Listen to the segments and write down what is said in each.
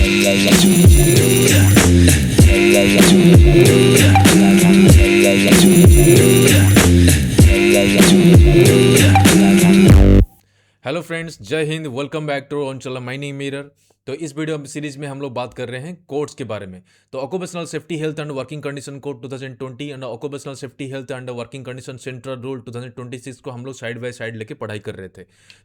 Hello friends, जय हिंद। Welcome back to ऑनचला माइनिंग मिरर। तो इस वीडियो सीरीज में हम लोग बात कर रहे हैं कोड्स के बारे में। तो occupational safety health and working condition code 2020 and occupational safety health and working condition central rule 2026 को हम लोग साइड बाय साइड लेके पढ़ाई कर रहे थे।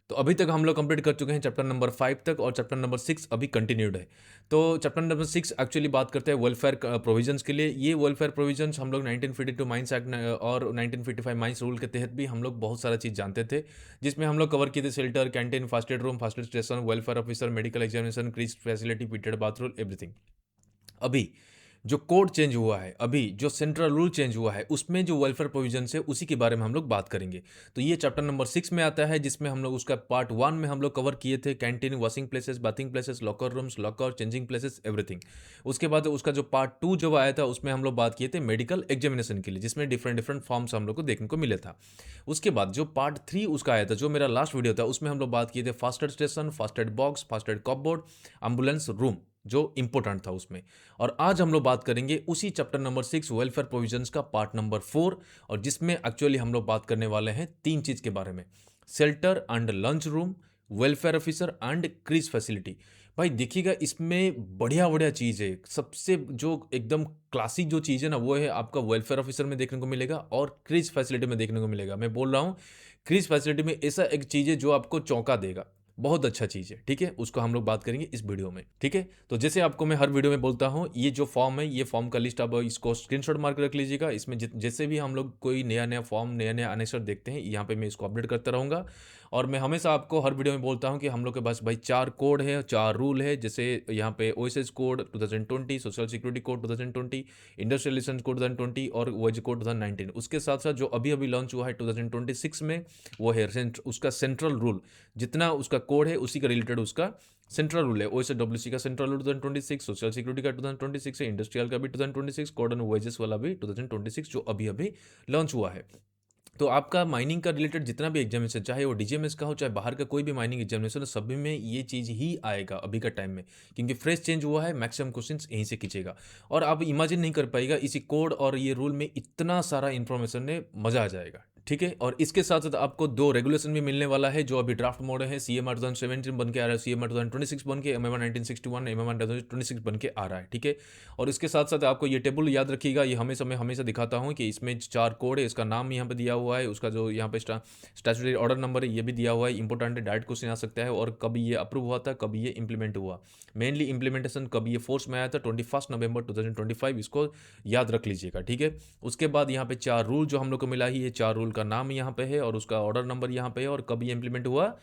तो अभी तक हम लोग कंप्लीट कर चुके हैं चैप्टर नंबर 5 तक, और चैप्टर नंबर 6 अभी कंटिन्यूड है। तो चैप्टर नंबर 6 एक्चुअली बात करते हैं वेलफेयर प्रोविजंस के लिए। ये वेलफेयर प्रोविजंस हम लोग 1952 माइंस एक्ट और 1955 माइंस रूल के तहत भी हम लोग बहुत सारा चीज़ जानते थे, जिसमें हम लोग कवर किए थे shelter, canteen, first aid room, first aid station, welfare officer, medical examination, creche facility, पीटेड बाथरूम, एवरीथिंग। अभी जो कोड चेंज हुआ है, अभी जो सेंट्रल रूल चेंज हुआ है, उसमें जो वेलफेयर प्रोविजन है उसी के बारे में हम लोग बात करेंगे। तो ये चैप्टर नंबर 6 में आता है, जिसमें हम लोग उसका पार्ट 1 में हम लोग कवर किए थे canteen, washing places, bathing places, locker rooms, locker, changing places, everything. उसके बाद उसका जो पार्ट 2 जो आया था, उसमें हम लोग बात किए थे मेडिकल एग्जामिनेशन के लिए, जिसमें डिफरेंट डिफरेंट फॉर्म्स हम लोग को देखने को मिले था। उसके बाद जो पार्ट 3 उसका आया था, जो मेरा लास्ट वीडियो था, उसमें हम लोग बात किए थे first aid station, first aid box, first aid cupboard, ambulance room, जो इंपॉर्टेंट था उसमें। और आज हम लोग बात करेंगे उसी चैप्टर नंबर 6 वेलफेयर प्रोविजंस का पार्ट नंबर 4, और जिसमें एक्चुअली हम लोग बात करने वाले हैं 3 चीज़ के बारे में: shelter and lunch room, welfare officer and crease facility. भाई देखिएगा, इसमें बढ़िया बढ़िया चीज़ है। सबसे जो एकदम क्लासिक जो चीज़ है ना, वो है आपका वेलफेयर ऑफिसर में देखने को मिलेगा और क्रीज फैसिलिटी में देखने को मिलेगा। मैं बोल रहा हूँ, क्रीज फैसिलिटी में ऐसा एक चीज़ है जो आपको चौंका देगा। बहुत अच्छा चीज़ है, ठीक है। उसको हम लोग बात करेंगे इस वीडियो में, ठीक है। तो जैसे आपको मैं हर वीडियो में बोलता हूँ, ये जो फॉर्म है, ये फॉर्म का लिस्ट आप इसको स्क्रीनशॉट मार के रख लीजिएगा। इसमें जैसे भी हम लोग कोई नया नया फॉर्म, नया नया आंसर देखते हैं, यहाँ पे मैं इसको अपडेट करता रहूँगा। और मैं हमेशा आपको हर वीडियो में बोलता हूँ कि हम लोग के पास भाई 4 कोड है, 4 रूल है। जैसे यहाँ पे OSS code 2020, social security code 2020, industrial licence code 2020 और वेज कोड 2019। उसके साथ साथ जो अभी अभी लॉन्च हुआ है 2026 में, वो है उसका सेंट्रल रूल। जितना उसका कोड है उसी का रिलेटेड उसका सेंट्रल रूल है। ओएसडब्ल्यूसी का सेंट्रल रूल 2026, सोशल सिक्योरिटी का 2026 है, इंडस्ट्रियल का भी 2026, कोड एंड वेजेस वाला भी 2026, जो अभी अभी लॉन्च हुआ है। तो आपका माइनिंग का रिलेटेड जितना भी एग्जामिनेशन, चाहे वो डीजीएमएस का हो, चाहे बाहर का कोई भी माइनिंग एग्जामिनेशन हो, सभी में ये चीज़ ही आएगा अभी का टाइम में, क्योंकि फ्रेश चेंज हुआ है। मैक्सिमम क्वेश्चंस यहीं से कीजिएगा, और आप इमेजिन नहीं कर पाएगा इसी कोड और ये रूल में इतना सारा इन्फॉर्मेशन में मजा आ जाएगा, ठीक है। और इसके साथ साथ आपको 2 रेगुलेशन भी मिलने वाला है, जो अभी ड्राफ्ट मोड है। सीएमआर 2017 बन के आ रहा है, सीएमआर 2026 बन के, एमएमआर 1961, एमएमआर 2026 बन के आ रहा है, ठीक है। और इसके साथ साथ आपको ये टेबल याद रखिएगा, ये मैं हमेशा दिखाता हूँ कि इसमें 4 कोड है, इसका नाम यहाँ पे दिया हुआ है, उसका जो यहाँ पे स्टैट्यूटरी ऑर्डर नंबर है ये भी दिया हुआ है। इंपॉर्टेंट है, डायरेक्ट क्वेश्चन आ सकता है। और कभी ये अप्रूव हुआ था, कभी ये इंप्लीमेंट हुआ, मेनली इंप्लीमेंटेशन कब ये फोर्स में आया था, 21 नवंबर 2025, इसको याद रख लीजिएगा, ठीक है। उसके बाद यहाँ पे 4 रूल जो हम लोग को मिला ही, ये 4 रूल का नाम यहाँ पे है और उसका ऑर्डर नंबर यहाँ पे है, और कब ये इंप्लीमेंट हुआ,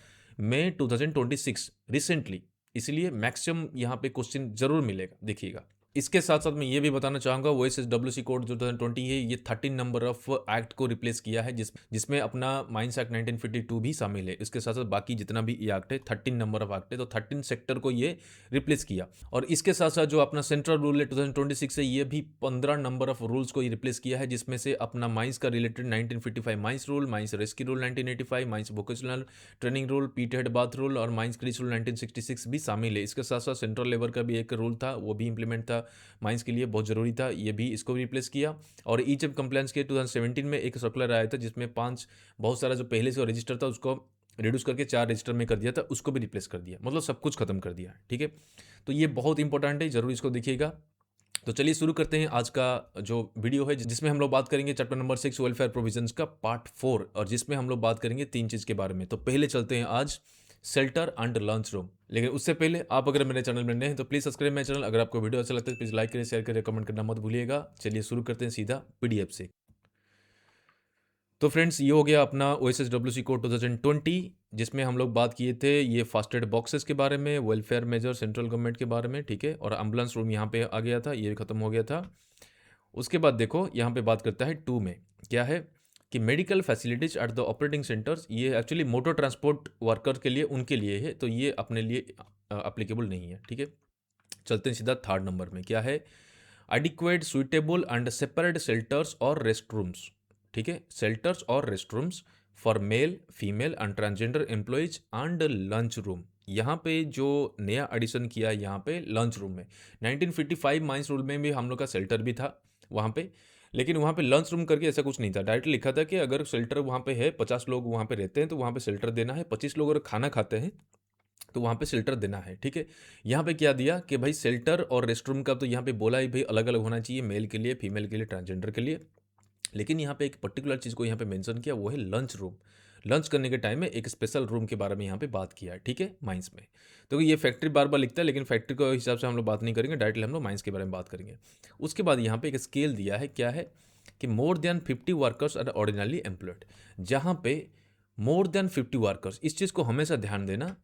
मई 2026, रिसेंटली। इसलिए मैक्सिमम यहाँ पे क्वेश्चन जरूर मिलेगा, देखिएगा। इसके साथ साथ मैं ये भी बताना चाहूँगा, वो ओएसडब्ल्यूसी कोड जो 2020 है, ये 13 नंबर ऑफ एक्ट को रिप्लेस किया है, जिसमें अपना माइंस एक्ट 1952 भी शामिल है। इसके साथ साथ बाकी जितना भी ये एक्ट है, 13 नंबर ऑफ एक्ट है, तो 13 सेक्टर को ये रिप्लेस किया। और इसके साथ साथ जो अपना सेंट्रल रूल है 2026 है, ये भी 15 नंबर ऑफ रूल्स को रिप्लेस किया है, जिसमें से अपना माइंस का related 1955 mines rule, mines rescue rule 1985, mines vocational training rule, पीट हेड बाथ रूल और माइंस क्रीज रूल 1966 भी शामिल है। इसके साथ साथ सेंट्रल लेबर का भी एक रूल था, वो भी इंप्लीमेंट था, माइंस के लिए बहुत ज़रूरी था, ये भी इसको रिप्लेस किया। और ई जब कंप्लायंस के 2017 में एक सर्कुलर आया था, जिसमें 5 बहुत सारा जो पहले से रजिस्टर था उसको रिड्यूस करके 4 रजिस्टर में कर दिया था, उसको भी रिप्लेस कर दिया, मतलब सब कुछ खत्म कर दिया, ठीक है। तो ये बहुत इंपॉर्टेंट है, जरूर इसको देखिएगा। तो चलिए शुरू करते हैं आज का जो वीडियो है, जिसमें हम लोग बात करेंगे चैप्टर नंबर 6 वेलफेयर प्रोविजंस का पार्ट 4, और जिसमें हम लोग बात करेंगे 3 चीज़ के बारे में। तो पहले चलते हैं आज शेल्टर एंड लंच रूम। लेकिन उससे पहले आप अगर मेरे चैनल में नए हैं तो प्लीज़ सब्सक्राइब मेरे चैनल। अगर आपको वीडियो अच्छा लगता है तो प्लीज़ लाइक करें, शेयर करें, कमेंट करना मत भूलिएगा। चलिए शुरू करते हैं सीधा पीडीएफ से। तो फ्रेंड्स, ये हो गया अपना ओएसडब्ल्यूसी कोड 2020, जिसमें हम लोग बात किए थे ये फास्ट एड बॉक्सेस के बारे में, वेलफेयर मेजर सेंट्रल गवर्नमेंट के बारे में, ठीक है। और एम्बुलेंस रूम यहाँ पे आ गया था, ये खत्म हो गया था। उसके बाद देखो यहाँ पे बात करता है 2 में, क्या है कि medical facilities at the operating centres. ये एक्चुअली मोटर ट्रांसपोर्ट वर्कर के लिए, उनके लिए है, तो ये अपने लिए अप्लीकेबल नहीं है, ठीक है। चलते हैं सीधा 3rd नंबर में, क्या है, adequate suitable and separate shelters और रेस्ट रूम्स, ठीक है। शेल्टर्स और rest rooms for male, female and transgender employees and lunch room, यहाँ पे जो नया एडिशन किया यहाँ पे लंच रूम में, 1955 माइंस रूल में भी हम लोग का शेल्टर भी था वहाँ पे, लेकिन वहाँ पे लंच रूम करके ऐसा कुछ नहीं था। डायरेक्ट लिखा था कि अगर शेल्टर वहाँ पे है, 50 लोग वहाँ पे रहते हैं तो वहाँ पे शेल्टर देना है, 25 लोग अगर खाना खाते हैं तो वहाँ पे शेल्टर देना है, ठीक है। यहाँ पे क्या दिया कि भाई शेल्टर और रेस्ट रूम का तो यहाँ पे बोला ही भाई अलग अलग होना चाहिए, मेल के लिए, फीमेल के लिए, ट्रांसजेंडर के लिए। लेकिन यहाँ पे एक पर्टिकुलर चीज़ को यहाँ पे मेंशन किया, वो है लंच रूम। लंच करने के टाइम में एक स्पेशल रूम के बारे में यहाँ पे बात किया है, ठीक है, माइंस में। तो ये फैक्ट्री बार बार लिखता है, लेकिन फैक्ट्री के हिसाब से हम लोग बात नहीं करेंगे, डायरेक्टली हम लोग माइंस के बारे में बात करेंगे। उसके बाद यहाँ पे एक स्केल दिया है, क्या है कि more than 50 workers are ordinarily employed. जहाँ पे मोर देन 50 वर्कर्स, इस चीज़ को हमेशा ध्यान देना।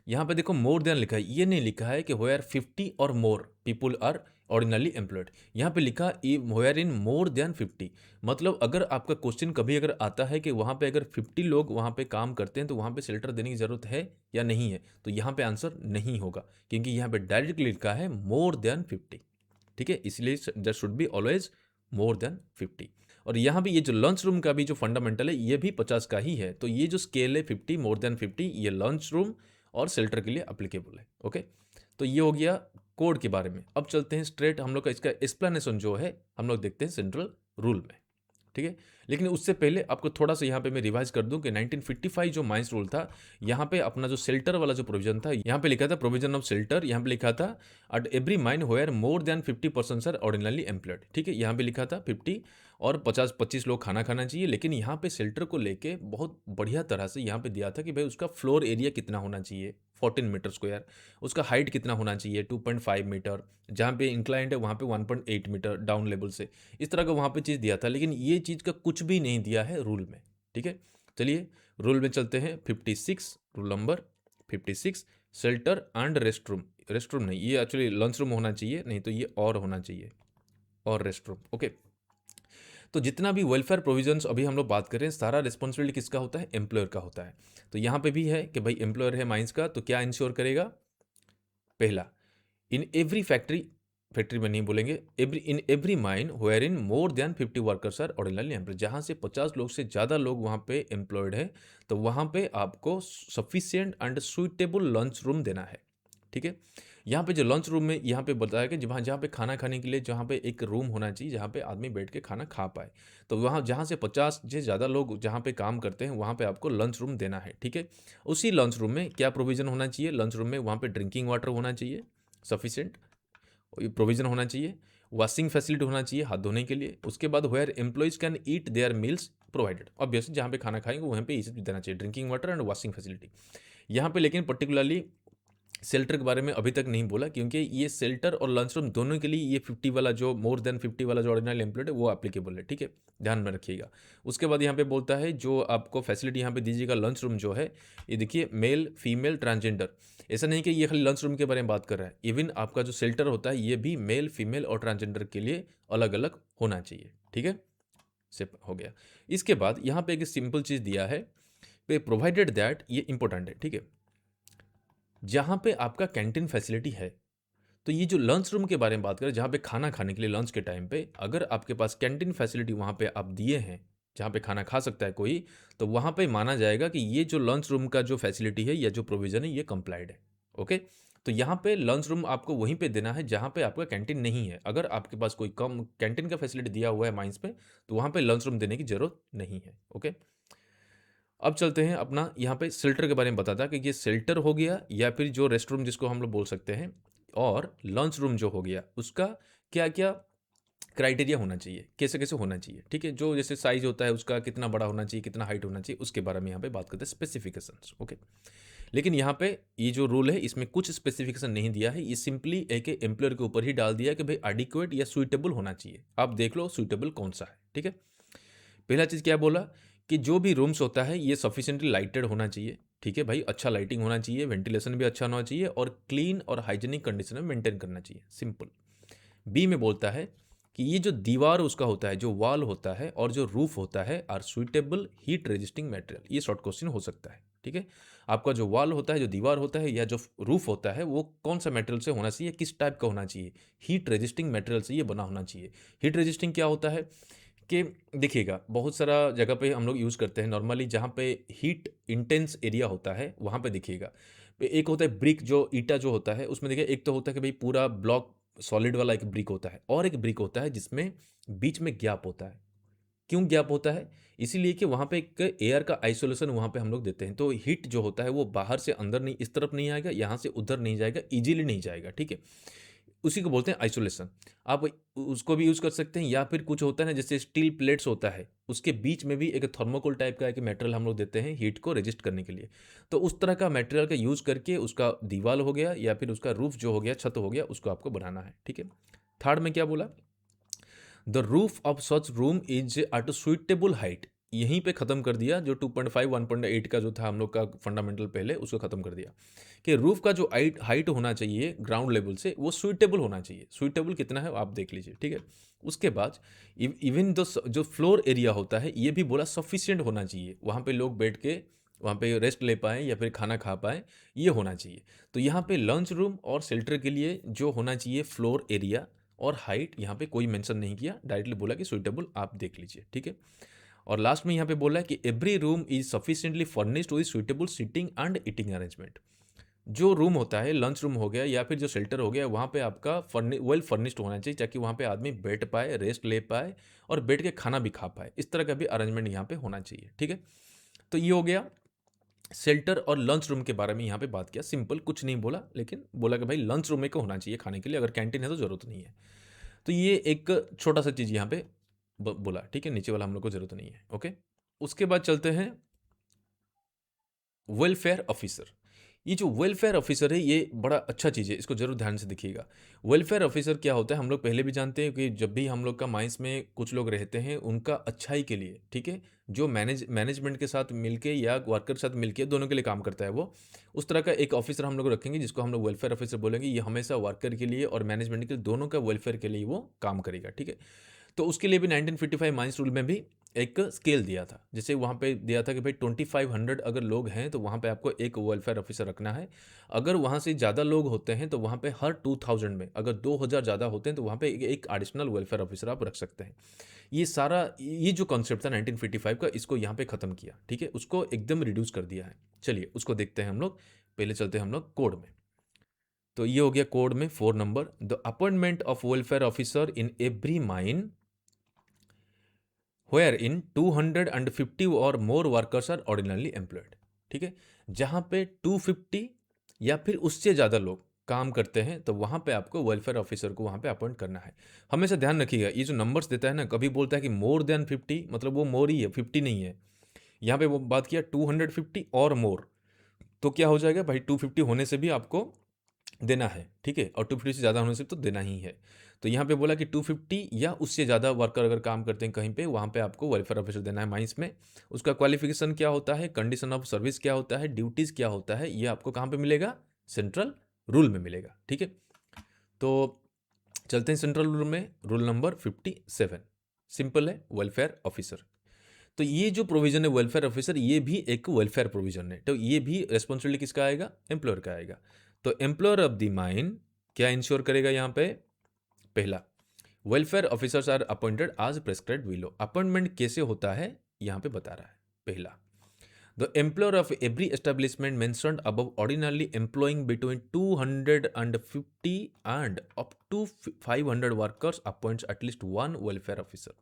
यहाँ पे देखो मोर देन लिखा है, ये नहीं लिखा है कि वेयर 50 और मोर पीपुल आर ऑर्डिनरली एम्प्लॉयड। यहाँ पे लिखा वेयर इन मोर देन 50। मतलब अगर आपका क्वेश्चन कभी अगर आता है कि वहाँ पे अगर 50 लोग वहाँ पे काम करते हैं तो वहाँ पे शेल्टर देने की ज़रूरत है या नहीं है, तो यहाँ पे आंसर नहीं होगा, क्योंकि यहाँ पे डायरेक्टली लिखा है मोर देन 50, ठीक है। इसलिए that should be always more than 50। और यहाँ भी ये जो लंच रूम का भी जो फंडामेंटल है ये भी 50 का ही है। तो ये जो स्केल है 50 मोर देन 50, ये लंच रूम और शेल्टर के लिए अप्लीकेबल है, ओके। तो ये हो गया कोड के बारे में। अब चलते हैं स्ट्रेट हम लोग का इसका एक्सप्लेनेशन जो है हम लोग देखते हैं सेंट्रल रूल में, ठीक है। लेकिन उससे पहले आपको थोड़ा सा यहाँ पे मैं रिवाइज कर दूं कि 1955 जो माइंस रूल था, यहाँ पे अपना जो शेल्टर वाला जो प्रोविजन था, यहाँ पे लिखा था प्रोविजन ऑफ शेल्टर, यहाँ पे लिखा था at every mine where more than 50% are ordinarily employed, ठीक है। यहाँ पे लिखा था 50 और 50-25 लोग खाना खाना चाहिए। लेकिन यहाँ पे शेल्टर को लेके बहुत बढ़िया तरह से यहाँ पे दिया था कि भाई उसका फ्लोर एरिया कितना होना चाहिए, 14 मीटर स्क्वायर, उसका हाइट कितना होना चाहिए, 2.5 मीटर, जहाँ पे इंक्लाइंड है वहाँ पे 1.8 मीटर डाउन लेवल से, इस तरह का वहाँ पे चीज़ दिया था। लेकिन ये चीज़ का कुछ भी नहीं दिया है रूल में, ठीक है। चलिए रूल में चलते हैं। 56 rule number 56, shelter and rest room, rest room नहीं, ये एक्चुअली लंच रूम होना चाहिए, नहीं तो ये और होना चाहिए, और रेस्ट रूम, ओके। तो जितना भी वेलफेयर प्रोविजंस अभी हम लोग बात कर रहे हैं, सारा रिस्पॉन्सिबिलिटी किसका होता है, एम्प्लॉयर का होता है। तो यहाँ पे भी है कि भाई एम्प्लॉयर है माइंस का, तो क्या इंश्योर करेगा, पहला, इन एवरी फैक्ट्री, फैक्ट्री में नहीं बोलेंगे, every in every mine where in more than 50 workers are ordinarily employed, जहाँ से 50 लोग से ज़्यादा लोग वहाँ पे एम्प्लॉयड है, तो वहाँ पे आपको sufficient and suitable lunch room देना है, ठीक है। यहाँ पे जो लंच रूम में यहाँ पे बताया कि जहाँ जहाँ पे खाना खाने के लिए जहाँ पे एक रूम होना चाहिए जहाँ पे आदमी बैठ के खाना खा पाए, तो वहाँ जहाँ से 50 से ज़्यादा लोग जहाँ पे काम करते हैं वहाँ पे आपको लंच रूम देना है, ठीक है। उसी लंच रूम में क्या प्रोविज़न होना चाहिए, लंच रूम में वहाँ पे ड्रिंकिंग वाटर होना चाहिए सफिशिएंट, प्रोविज़न होना चाहिए, वॉशिंग फैसिलिटी होना चाहिए हाथ धोने के लिए। उसके बाद where employees can eat their meals provided, obviously जहाँ पे खाना खाएंगे वहाँ पे ये सब देना चाहिए, drinking water and washing facility. यहाँ पे लेकिन पर्टिकुलरली शेल्टर के बारे में अभी तक नहीं बोला, क्योंकि ये शेल्टर और लंच रूम दोनों के लिए ये 50 वाला जो मोर देन 50 वाला जो ऑर्डिनल एम्प्लॉयड है वो एप्लीकेबल है, ठीक है, ध्यान में रखिएगा। उसके बाद यहाँ पे बोलता है जो आपको फैसिलिटी यहाँ पे दीजिएगा लंच रूम जो है, ये देखिए मेल फीमेल ट्रांसजेंडर, ऐसा नहीं कि ये खाली लंच रूम के बारे में बात कर रहा है, इवन आपका जो शेल्टर होता है ये भी मेल फीमेल और ट्रांसजेंडर के लिए अलग अलग होना चाहिए, ठीक है, से हो गया। इसके बाद यहाँ पे एक सिंपल चीज़ दिया है, प्रोवाइडेड दैट, ये इंपॉर्टेंट है, ठीक है, जहाँ पे आपका कैंटीन फैसिलिटी है। तो ये जो लंच रूम के बारे में बात करें, जहाँ पे खाना खाने के लिए लंच के टाइम पे अगर आपके पास कैंटीन फैसिलिटी वहाँ पे आप दिए हैं, जहाँ पे खाना खा सकता है कोई, तो वहाँ पे माना जाएगा कि ये जो लंच रूम का जो फैसिलिटी है या जो प्रोविज़न है ये कंप्लाइड है, ओके। तो यहाँ पे लंच रूम आपको वहीं पे देना है जहाँ पे आपका कैंटीन नहीं है। अगर आपके पास कोई कम कैंटीन का फैसिलिटी दिया हुआ है माइंस पे, तो वहाँ पे लंच रूम देने की ज़रूरत नहीं है, ओके। अब चलते हैं अपना यहाँ पे शेल्टर के बारे में बताता कि ये शेल्टर हो गया या फिर जो रेस्ट रूम जिसको हम लोग बोल सकते हैं, और लंच रूम जो हो गया उसका क्या क्या क्राइटेरिया होना चाहिए, कैसे कैसे होना चाहिए, ठीक है। जो जैसे साइज होता है उसका कितना बड़ा होना चाहिए, कितना हाइट होना चाहिए, उसके बारे में यहाँ पे बात करते हैं, स्पेसिफिकेशंस, ओके। लेकिन यहाँ पे ये जो रूल है इसमें कुछ स्पेसिफिकेशन नहीं दिया है, ये सिंपली एक एम्प्लॉयर के ऊपर ही डाल दिया कि भाई एडिक्वेट या सुइटेबल होना चाहिए। आप देख लो सुइटेबल कौन सा है, ठीक है। पहला चीज़ क्या बोला कि जो भी रूम्स होता है ये सफिशिएंटली लाइटेड होना चाहिए, ठीक है भाई, अच्छा लाइटिंग होना चाहिए, वेंटिलेशन भी अच्छा होना चाहिए, और क्लीन और हाइजीनिक कंडीशन में मेंटेन करना चाहिए, सिंपल। बी में बोलता है कि ये जो दीवार उसका होता है, जो वॉल होता है और जो रूफ होता है are suitable heat resisting material. ये शॉर्ट क्वेश्चन हो सकता है, ठीक है। आपका जो वॉल होता है, जो दीवार होता है या जो रूफ होता है वो कौन सा मटेरियल से होना चाहिए, किस टाइप का होना चाहिए, हीट रेजिस्टिंग मटेरियल से ये बना होना चाहिए। हीट रेजिस्टिंग क्या होता है कि देखिएगा बहुत सारा जगह पे हम लोग यूज़ करते हैं नॉर्मली, जहाँ पे हीट इंटेंस एरिया होता है वहाँ पे देखिएगा एक होता है ब्रिक, जो ईटा जो होता है उसमें देखिए, एक तो होता है कि भाई पूरा ब्लॉक सॉलिड वाला एक ब्रिक होता है, और एक ब्रिक होता है जिसमें बीच में गैप होता है। क्यों गैप होता है? इसीलिए कि वहाँ पे एक एयर का आइसोलेशन वहाँ पे हम लोग देते हैं, तो हीट जो होता है वो बाहर से अंदर नहीं, इस तरफ नहीं आएगा, यहाँ से उधर नहीं जाएगा, ईज़िली नहीं जाएगा, ठीक है? उसी को बोलते हैं आइसोलेशन। आप उसको भी यूज़ कर सकते हैं, या फिर कुछ होता है ना, जैसे स्टील प्लेट्स होता है, उसके बीच में भी एक थर्मोकोल टाइप का एक मटेरियल हम लोग देते हैं हीट को रेजिस्ट करने के लिए। तो उस तरह का मटेरियल का यूज़ करके उसका दीवार हो गया या फिर उसका रूफ जो हो गया, छत हो गया, उसको आपको बनाना है, ठीक है? थर्ड में क्या बोला? The roof of such room is at a suitable height. यहीं पे ख़त्म कर दिया, जो 2.5 1.8 का जो था हम लोग का फंडामेंटल पहले, उसको ख़त्म कर दिया कि रूफ का जो हाइट होना चाहिए ग्राउंड लेवल से, वो सुइटेबल होना चाहिए। सुइटेबल कितना है आप देख लीजिए, ठीक है? उसके बाद इवन जो फ्लोर एरिया होता है, ये भी बोला सफिशिएंट होना चाहिए, वहाँ पे लोग बैठ के वहाँ पे रेस्ट ले पाएँ या फिर खाना खा पाएँ, ये होना चाहिए। तो यहाँ पे लंच रूम और शेल्टर के लिए जो होना चाहिए फ्लोर एरिया और हाइट, यहाँ पे कोई मेंशन नहीं किया, डायरेक्टली बोला कि सुइटेबल, आप देख लीजिए, ठीक है? और लास्ट में यहाँ पे बोला है कि every room is sufficiently furnished with suitable seating and eating arrangement. जो रूम होता है, लंच रूम हो गया या फिर जो शेल्टर हो गया, वहाँ पे आपका वेल फर्निश्ड होना चाहिए, ताकि वहाँ पे आदमी बैठ पाए, रेस्ट ले पाए और बैठ के खाना भी खा पाए। इस तरह का भी अरेंजमेंट यहाँ पे होना चाहिए, ठीक है? तो ये हो गया शेल्टर और लंच रूम के बारे में, यहाँ पे बात किया। सिंपल, कुछ नहीं बोला, लेकिन बोला कि भाई लंच रूम में को होना चाहिए खाने के लिए, अगर कैंटीन है तो ज़रूरत नहीं है। तो ये एक छोटा सा चीज़ यहाँ पे बोला, ठीक है? नीचे वाला हम लोग को ज़रूरत नहीं है, ओके? उसके बाद चलते हैं वेलफेयर ऑफिसर। ये जो वेलफेयर ऑफिसर है, ये बड़ा अच्छा चीज़ है, इसको ज़रूर ध्यान से देखिएगा। वेलफेयर ऑफिसर क्या होता है, हम लोग पहले भी जानते हैं कि जब भी हम लोग का माइंस में कुछ लोग रहते हैं, उनका अच्छाई के लिए, ठीक है? जो मैनेजमेंट के साथ मिलके या वर्कर के साथ मिलके दोनों के लिए काम करता है वो, उस तरह का एक ऑफिसर हम लोग रखेंगे जिसको हम लोग वेलफेयर ऑफिसर बोलेंगे। ये हमेशा वर्कर के लिए और मैनेजमेंट के लिए, दोनों का वेलफेयर के लिए वो काम करेगा, ठीक है? तो उसके लिए भी 1955 माइंस रूल में भी एक स्केल दिया था। जैसे वहाँ पे दिया था कि भाई 2500 अगर लोग हैं तो वहाँ पे आपको एक वेलफेयर ऑफिसर रखना है। अगर वहाँ से ज़्यादा लोग होते हैं तो वहाँ पे हर 2000 में, अगर 2000 ज़्यादा होते हैं तो वहाँ पे एक एडिशनल वेलफेयर ऑफिसर आप रख सकते हैं। ये सारा, ये जो कॉन्सेप्ट था 1955 का, इसको यहाँ पे ख़त्म किया, ठीक है? उसको एकदम रिड्यूस कर दिया है। चलिए उसको देखते हैं हम लोग। पहले चलते हैं हम लोग कोड में। तो ये हो गया कोड में 4 number, the appointment of welfare officer in every mine where in 250 or more workers are ordinarily employed, ठीक है? जहाँ पे 250 या फिर उससे ज़्यादा लोग काम करते हैं, तो वहाँ पे आपको वेलफेयर ऑफिसर को वहाँ पे अपॉइंट करना है। हमेशा ध्यान रखिएगा, ये जो नंबर्स देता है ना, कभी बोलता है कि मोर देन 50, मतलब वो मोर ही है, 50 नहीं है। यहाँ पे वो बात किया 250 और मोर, तो क्या हो जाएगा भाई, 250 होने से भी आपको देना है, ठीक है? और 250 से ज़्यादा होने से तो देना ही है। तो यहाँ पे बोला कि 250 या उससे ज़्यादा वर्कर अगर काम करते हैं कहीं पे, वहाँ पे आपको वेलफेयर ऑफिसर देना है माइंस में। उसका क्वालिफिकेशन क्या होता है, कंडीशन ऑफ सर्विस क्या होता है, ड्यूटीज़ क्या होता है, ये आपको कहाँ पे मिलेगा? सेंट्रल रूल में मिलेगा, ठीक है? तो चलते हैं सेंट्रल रूल में, रूल नंबर 57। सिंपल है, वेलफेयर ऑफिसर। तो ये जो प्रोविजन है वेलफेयर ऑफिसर, ये भी एक वेलफेयर प्रोविजन है, तो ये भी रिस्पॉन्सिबिलिटी किसका आएगा? एम्प्लॉयर का आएगा। तो एम्प्लॉयर ऑफ द माइन क्या इंश्योर करेगा यहाँ पे? पहला, welfare officers are appointed as prescribed below. Appointment कैसे होता है यहाँ पे बता रहा है। पहला, the employer of every establishment mentioned above ordinarily employing between 250 and up to 500 workers appoints at least one welfare officer.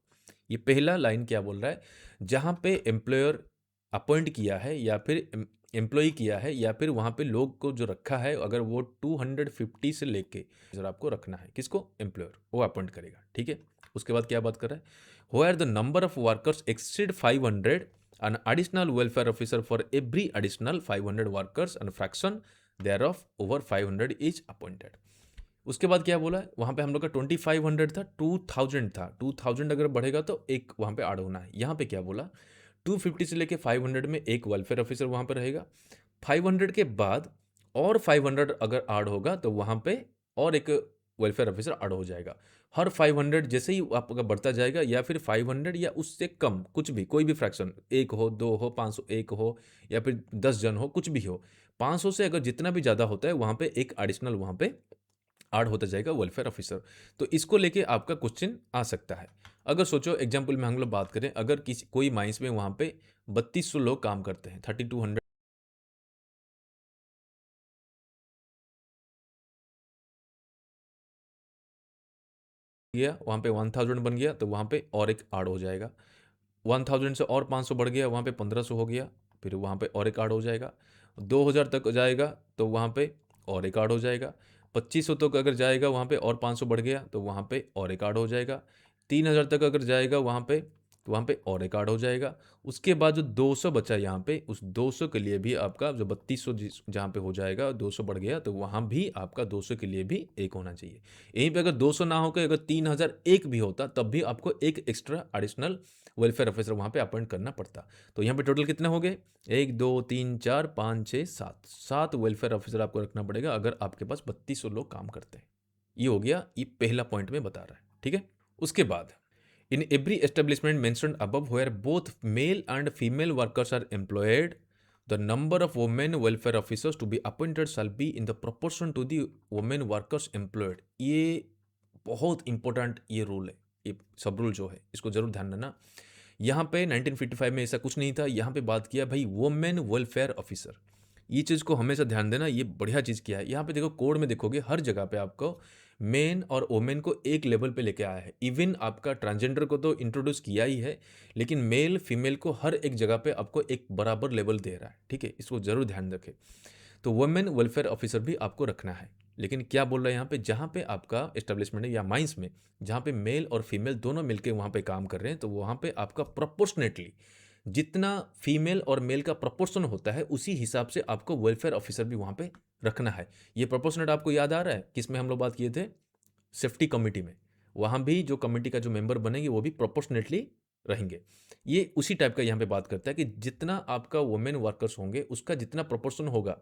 ये पहला लाइन क्या बोल रहा है? जहाँ पे एम्प्लॉयर अपॉइंट किया है या फिर एम्प्लॉय किया है या फिर वहाँ पे लोग को जो रखा है, अगर वो 250 से लेके सर आपको रखना है, किसको? एम्प्लॉयर, वो अपॉइंट करेगा, ठीक है? उसके बाद क्या बात कर रहा है? Where the number of workers exceed 500, an additional welfare officer for every additional 500 workers and fraction thereof over 500 is appointed। उसके बाद क्या बोला है? वहाँ पे हम लोग का 2500 था, 2000 था, 2000 अगर बढ़ेगा तो एक वहाँ पे ऐड होना है। यहाँ पे क्या बोला? 250 से लेके 500 में एक वेलफेयर ऑफिसर वहाँ पे रहेगा। 500 के बाद और 500 अगर ऐड होगा तो वहाँ पे और एक वेलफेयर ऑफिसर ऐड हो जाएगा। हर 500 जैसे ही आपका बढ़ता जाएगा, या फिर 500 या उससे कम, कुछ भी, कोई भी फ्रैक्शन, 1 हो, 2 हो, 501 हो, या फिर 10 जन हो, कुछ भी हो, 500 से अगर जितना भी ज़्यादा होता है, वहाँ पे एक एडिशनल वहाँ पे ऐड होता जाएगा वेलफेयर ऑफिसर। तो इसको लेके आपका क्वेश्चन आ सकता है। अगर सोचो एग्जाम्पल में हम लोग बात करें, अगर किसी कोई माइंस में वहाँ पे 3200 लोग काम करते हैं, 3200 गया वहाँ पे 1000 बन गया तो वहाँ पे और एक ऐड हो जाएगा। 1000 से और 500 बढ़ गया वहाँ पे 1500 हो गया, फिर वहाँ पे और एक ऐड हो जाएगा। 2000 तक जाएगा तो वहाँ पे और एक ऐड हो जाएगा। 2500 तक अगर जाएगा वहाँ पे और 500 बढ़ गया तो वहाँ पे और एक ऐड हो जाएगा। 3000 तक अगर जाएगा वहाँ पे तो वहाँ पे और एक ऐड हो जाएगा। उसके बाद जो 200 बचा यहाँ पे, उस 200 के लिए भी आपका जो 3200 जहाँ पे हो जाएगा 200 बढ़ गया तो वहाँ भी आपका 200 के लिए भी एक होना चाहिए। यहीं पे अगर 200 ना होकर अगर 3001 भी होता तब भी आपको एक एक्स्ट्रा एडिशनल वेलफेयर ऑफिसर वहाँ पे अपॉइंट करना पड़ता। तो यहाँ पे टोटल कितने हो गए? 1 2 3 4 5 6 7 7 वेलफेयर ऑफिसर आपको रखना पड़ेगा अगर आपके पास 3200 लोग काम करते हैं। ये हो गया, ये पहला पॉइंट में बता रहा है, ठीक है। उसके बाद in every establishment mentioned above where both male and female workers are employed the number of women welfare officers to be appointed shall be in the proportion to the women workers employed. ये बहुत important ये rule है, ये सब rule जो है इसको जरूर ध्यान देना। यहाँ पे 1955 में ऐसा कुछ नहीं था, यहाँ पे बात किया भाई वुमेन वेलफेयर ऑफिसर। ये चीज़ को हमेशा ध्यान देना, ये बढ़िया चीज़ किया है। यहाँ पे देखो कोड में देखोगे हर जगह पे आपको मेन और वोमेन को एक लेवल पे लेके आया है। इवन आपका ट्रांसजेंडर को तो इंट्रोड्यूस किया ही है, लेकिन मेल फीमेल को हर एक जगह पे आपको एक बराबर लेवल दे रहा है, ठीक है। इसको जरूर ध्यान रखें। तो वुमेन वेलफेयर ऑफिसर भी आपको रखना है, लेकिन क्या बोल रहा है यहाँ पे, जहाँ पे आपका एस्टेब्लिशमेंट है या माइंस में जहाँ पे मेल और फीमेल दोनों मिलके वहाँ पे काम कर रहे हैं, तो वहाँ पे आपका प्रोपोर्शनेटली जितना फीमेल और मेल का प्रोपोर्शन होता है उसी हिसाब से आपको वेलफेयर ऑफिसर भी वहाँ पे रखना है। ये प्रोपोर्शनेट आपको याद आ रहा है किस में हम लोग बात किए थे? सेफ्टी कमेटी में। वहाँ भी जो कमेटी का जो मेंबर बनेंगे वो भी प्रोपोर्शनेटली रहेंगे। ये उसी टाइप का यहाँ पे बात करता है कि जितना आपका वुमेन वर्कर्स होंगे उसका जितना प्रोपोर्शन होगा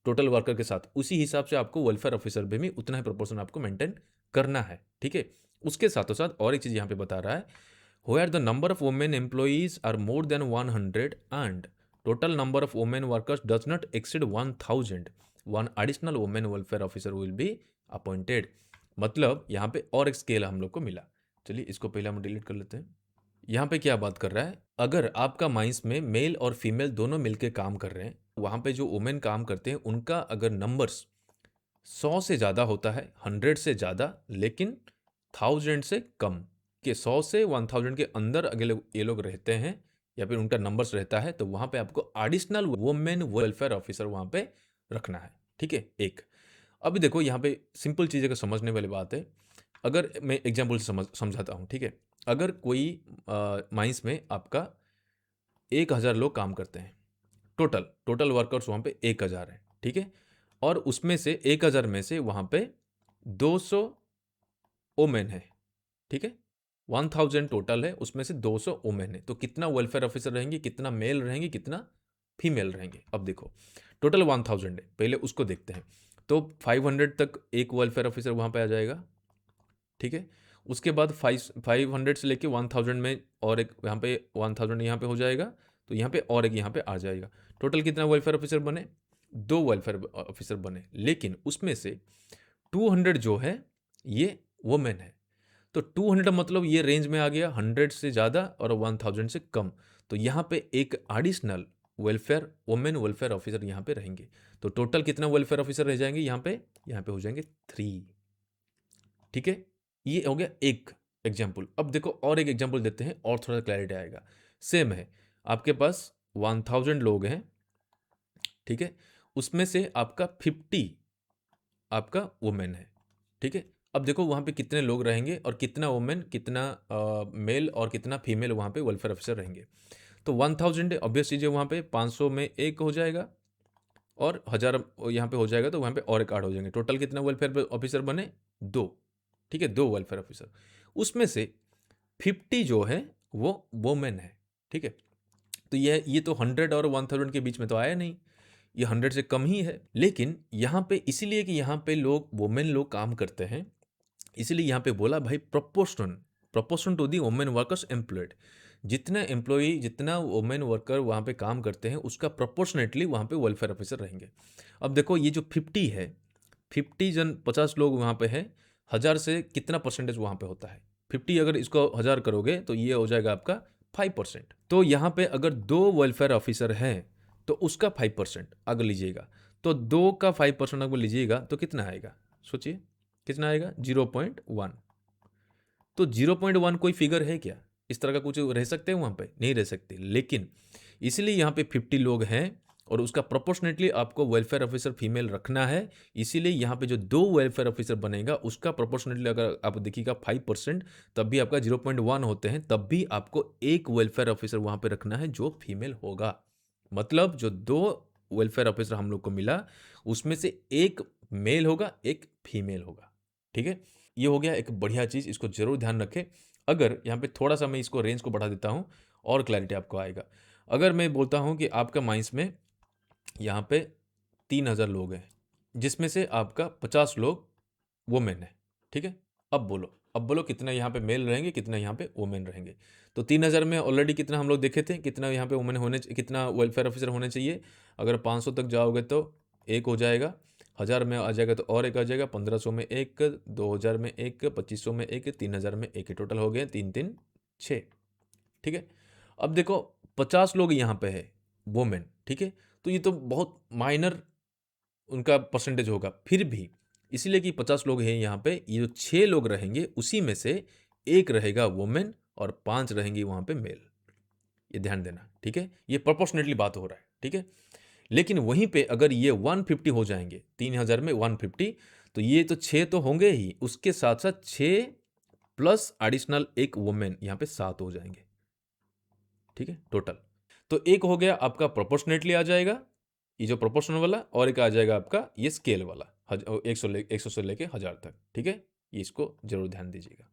टोटल वर्कर के साथ, उसी हिसाब से आपको वेलफेयर ऑफिसर में भी उतना ही प्रोपोर्शन आपको मेंटेन करना है, ठीक है। उसके साथों साथ और एक चीज़ यहाँ पे बता रहा है, where the number of women employees are more than 100 and total number of women workers does not exceed 1000, one additional women welfare officer will be appointed। मतलब यहाँ पे और एक स्केल हम लोग को मिला। चलिए इसको पहले हम डिलीट कर लेते हैं। यहाँ पे क्या बात कर रहा है, अगर आपका माइंस में मेल और फीमेल दोनों मिलके काम कर रहे हैं, वहाँ पे जो वुमेन काम करते हैं उनका अगर नंबर्स 100 से ज़्यादा होता है, 100 से ज़्यादा, लेकिन 1000 से कम, कि 100 से 1000 के अंदर अगर ये लोग रहते हैं या फिर उनका नंबर्स रहता है, तो वहाँ पे आपको एडिशनल वुमेन वेलफेयर ऑफिसर वहाँ पे रखना है, ठीक है। एक अभी देखो यहाँ पे सिंपल चीज़ें को समझने वाली बात है। अगर मैं एग्जाम्पल से समझाता हूँ, ठीक है। अगर कोई माइंस में आपका 1000 लोग काम करते हैं, टोटल टोटल वर्कर्स वहाँ पे 1000 है, ठीक है। और उसमें से 1000 में से वहाँ पे 200 वोमेन है, ठीक है। 1000 टोटल है, उसमें से 200 वोमेन है, तो कितना वेलफेयर ऑफिसर रहेंगे, कितना मेल रहेंगे, कितना फीमेल रहेंगे? अब देखो टोटल 1000 है, पहले उसको देखते हैं। तो 500 तक एक वेलफेयर ऑफिसर वहाँ पे आ जाएगा, ठीक है। उसके बाद 500 से लेके 1000 में और एक यहाँ पे 1000 यहाँ पे हो जाएगा, तो यहाँ पे और एक यहाँ पे आ जाएगा। टोटल कितना वेलफेयर ऑफिसर बने? 2 वेलफेयर ऑफिसर बने, लेकिन उसमें से 200 जो है ये वुमेन है। तो 200 मतलब ये रेंज में आ गया 100 से ज़्यादा और 1000 से कम। तो यहाँ पे एक additional welfare women welfare officer यहाँ पे रहेंगे। तो टोटल कितना वेलफेयर ऑफिसर रह जाएंगे यहाँ पे? यहाँ पे हो जाएंगे 3, ठीक है। ये हो गया एक एग्जाम्पल। अब देखो और एक एग्जाम्पल देते हैं और थोड़ा क्लैरिटी आएगा। सेम है, आपके पास 1000 लोग हैं, ठीक है। उसमें से आपका 50 आपका वुमेन है, ठीक है। अब देखो वहाँ पे कितने लोग रहेंगे और कितना वुमेन, कितना मेल और कितना फीमेल वहाँ पे वेलफेयर ऑफिसर रहेंगे। तो 1000 ऑब्वियस चीज़ है, वहाँ पे 500 में एक हो जाएगा और 1000 यहाँ पे हो जाएगा, तो वहाँ पे और एक ऐड हो जाएंगे। टोटल कितना वेलफेयर ऑफिसर बने? 2, ठीक है, 2 वेलफेयर ऑफिसर। उसमें से 50 जो है वो वोमेन है, ठीक है। तो ये तो 100 और 1000 के बीच में तो आया नहीं, ये 100 से कम ही है। लेकिन यहाँ पे इसीलिए कि यहाँ पे लोग वोमेन लोग काम करते हैं, इसीलिए यहाँ पे बोला भाई proportion to the women workers employed. जितना एम्प्लॉई, जितना वोमेन वर्कर वहाँ पे काम करते हैं उसका प्रोपोर्शनेटली वहाँ पे वेलफेयर ऑफिसर रहेंगे। अब देखो ये जो 50 है, 50 लोग वहाँ पे है, 1000 से कितना परसेंटेज वहाँ पे होता है? 50 अगर इसको 1000 करोगे तो ये हो जाएगा आपका 5%। तो यहाँ पे अगर 2 वेलफेयर ऑफिसर हैं तो उसका 5% अगर लीजिएगा, तो 2 का 5% अगर लीजिएगा तो कितना आएगा? सोचिए कितना आएगा? 0.1। तो 0.1 कोई फिगर है क्या? इस तरह का कुछ रह सकते हैं वहाँ पे? नहीं रह सकते। लेकिन इसलिए यहाँ पे 50 लोग हैं और उसका प्रोपोर्शनेटली आपको वेलफेयर ऑफिसर फीमेल रखना है। इसीलिए यहाँ पे जो 2 वेलफेयर ऑफिसर बनेगा उसका प्रोपोर्शनेटली अगर आप देखिएगा 5%, तब भी आपका 0.1 होते हैं, तब भी आपको एक वेलफेयर ऑफिसर वहाँ पे रखना है जो फीमेल होगा। मतलब जो 2 वेलफेयर ऑफिसर हम लोग को मिला, उसमें से एक मेल होगा, एक फीमेल होगा। ठीक है? ये हो गया एक बढ़िया चीज़, इसको ज़रूर ध्यान रखें। अगर यहाँ पे थोड़ा-सा मैं इसको रेंज को बढ़ा देता हूँ और क्लैरिटी आपको आएगा। अगर मैं बोलता हूँ कि आपका माइंस में यहाँ पे 3000 लोग हैं, जिसमें से आपका 50 लोग वुमेन हैं, ठीक है? अब बोलो कितना यहाँ पे मेल रहेंगे, कितना यहाँ पे वुमेन रहेंगे। तो 3000 में ऑलरेडी कितना हम लोग देखे थे, कितना यहाँ पे वुमेन होने कितना वेलफेयर ऑफिसर होने चाहिए। अगर 500 तक जाओगे तो 1 हो जाएगा, 1000 में आ जाएगा तो और 1 आ जाएगा, 1500 में 1, 2000 में 1, 2500 में 1, 3000 में 1, टोटल हो गए 3, 3, 6, ठीक है? अब देखो 50 लोग यहाँ पे है वुमेन, ठीक है? तो ये तो बहुत माइनर उनका परसेंटेज होगा। फिर भी इसीलिए कि 50 लोग हैं यहाँ पे, ये जो 6 लोग रहेंगे उसी में से 1 रहेगा वुमेन और 5 रहेंगी वहाँ पे मेल। ये ध्यान देना, ठीक है? ये प्रोपोर्शनेटली बात हो रहा है, ठीक है? लेकिन वहीं पे अगर ये 150 हो जाएंगे, 3000 में 150, तो ये तो 6 तो होंगे ही, उसके साथ-साथ 6 प्लस एडिशनल 1 वुमेन, यहाँ पे 7 हो जाएंगे, ठीक है? टोटल। तो एक हो गया आपका प्रोपोर्शनेटली आ जाएगा, ये जो प्रोपोर्शनल वाला, और एक आ जाएगा आपका ये स्केल वाला 100 से लेके 1000 तक, ठीक है? ये इसको जरूर ध्यान दीजिएगा।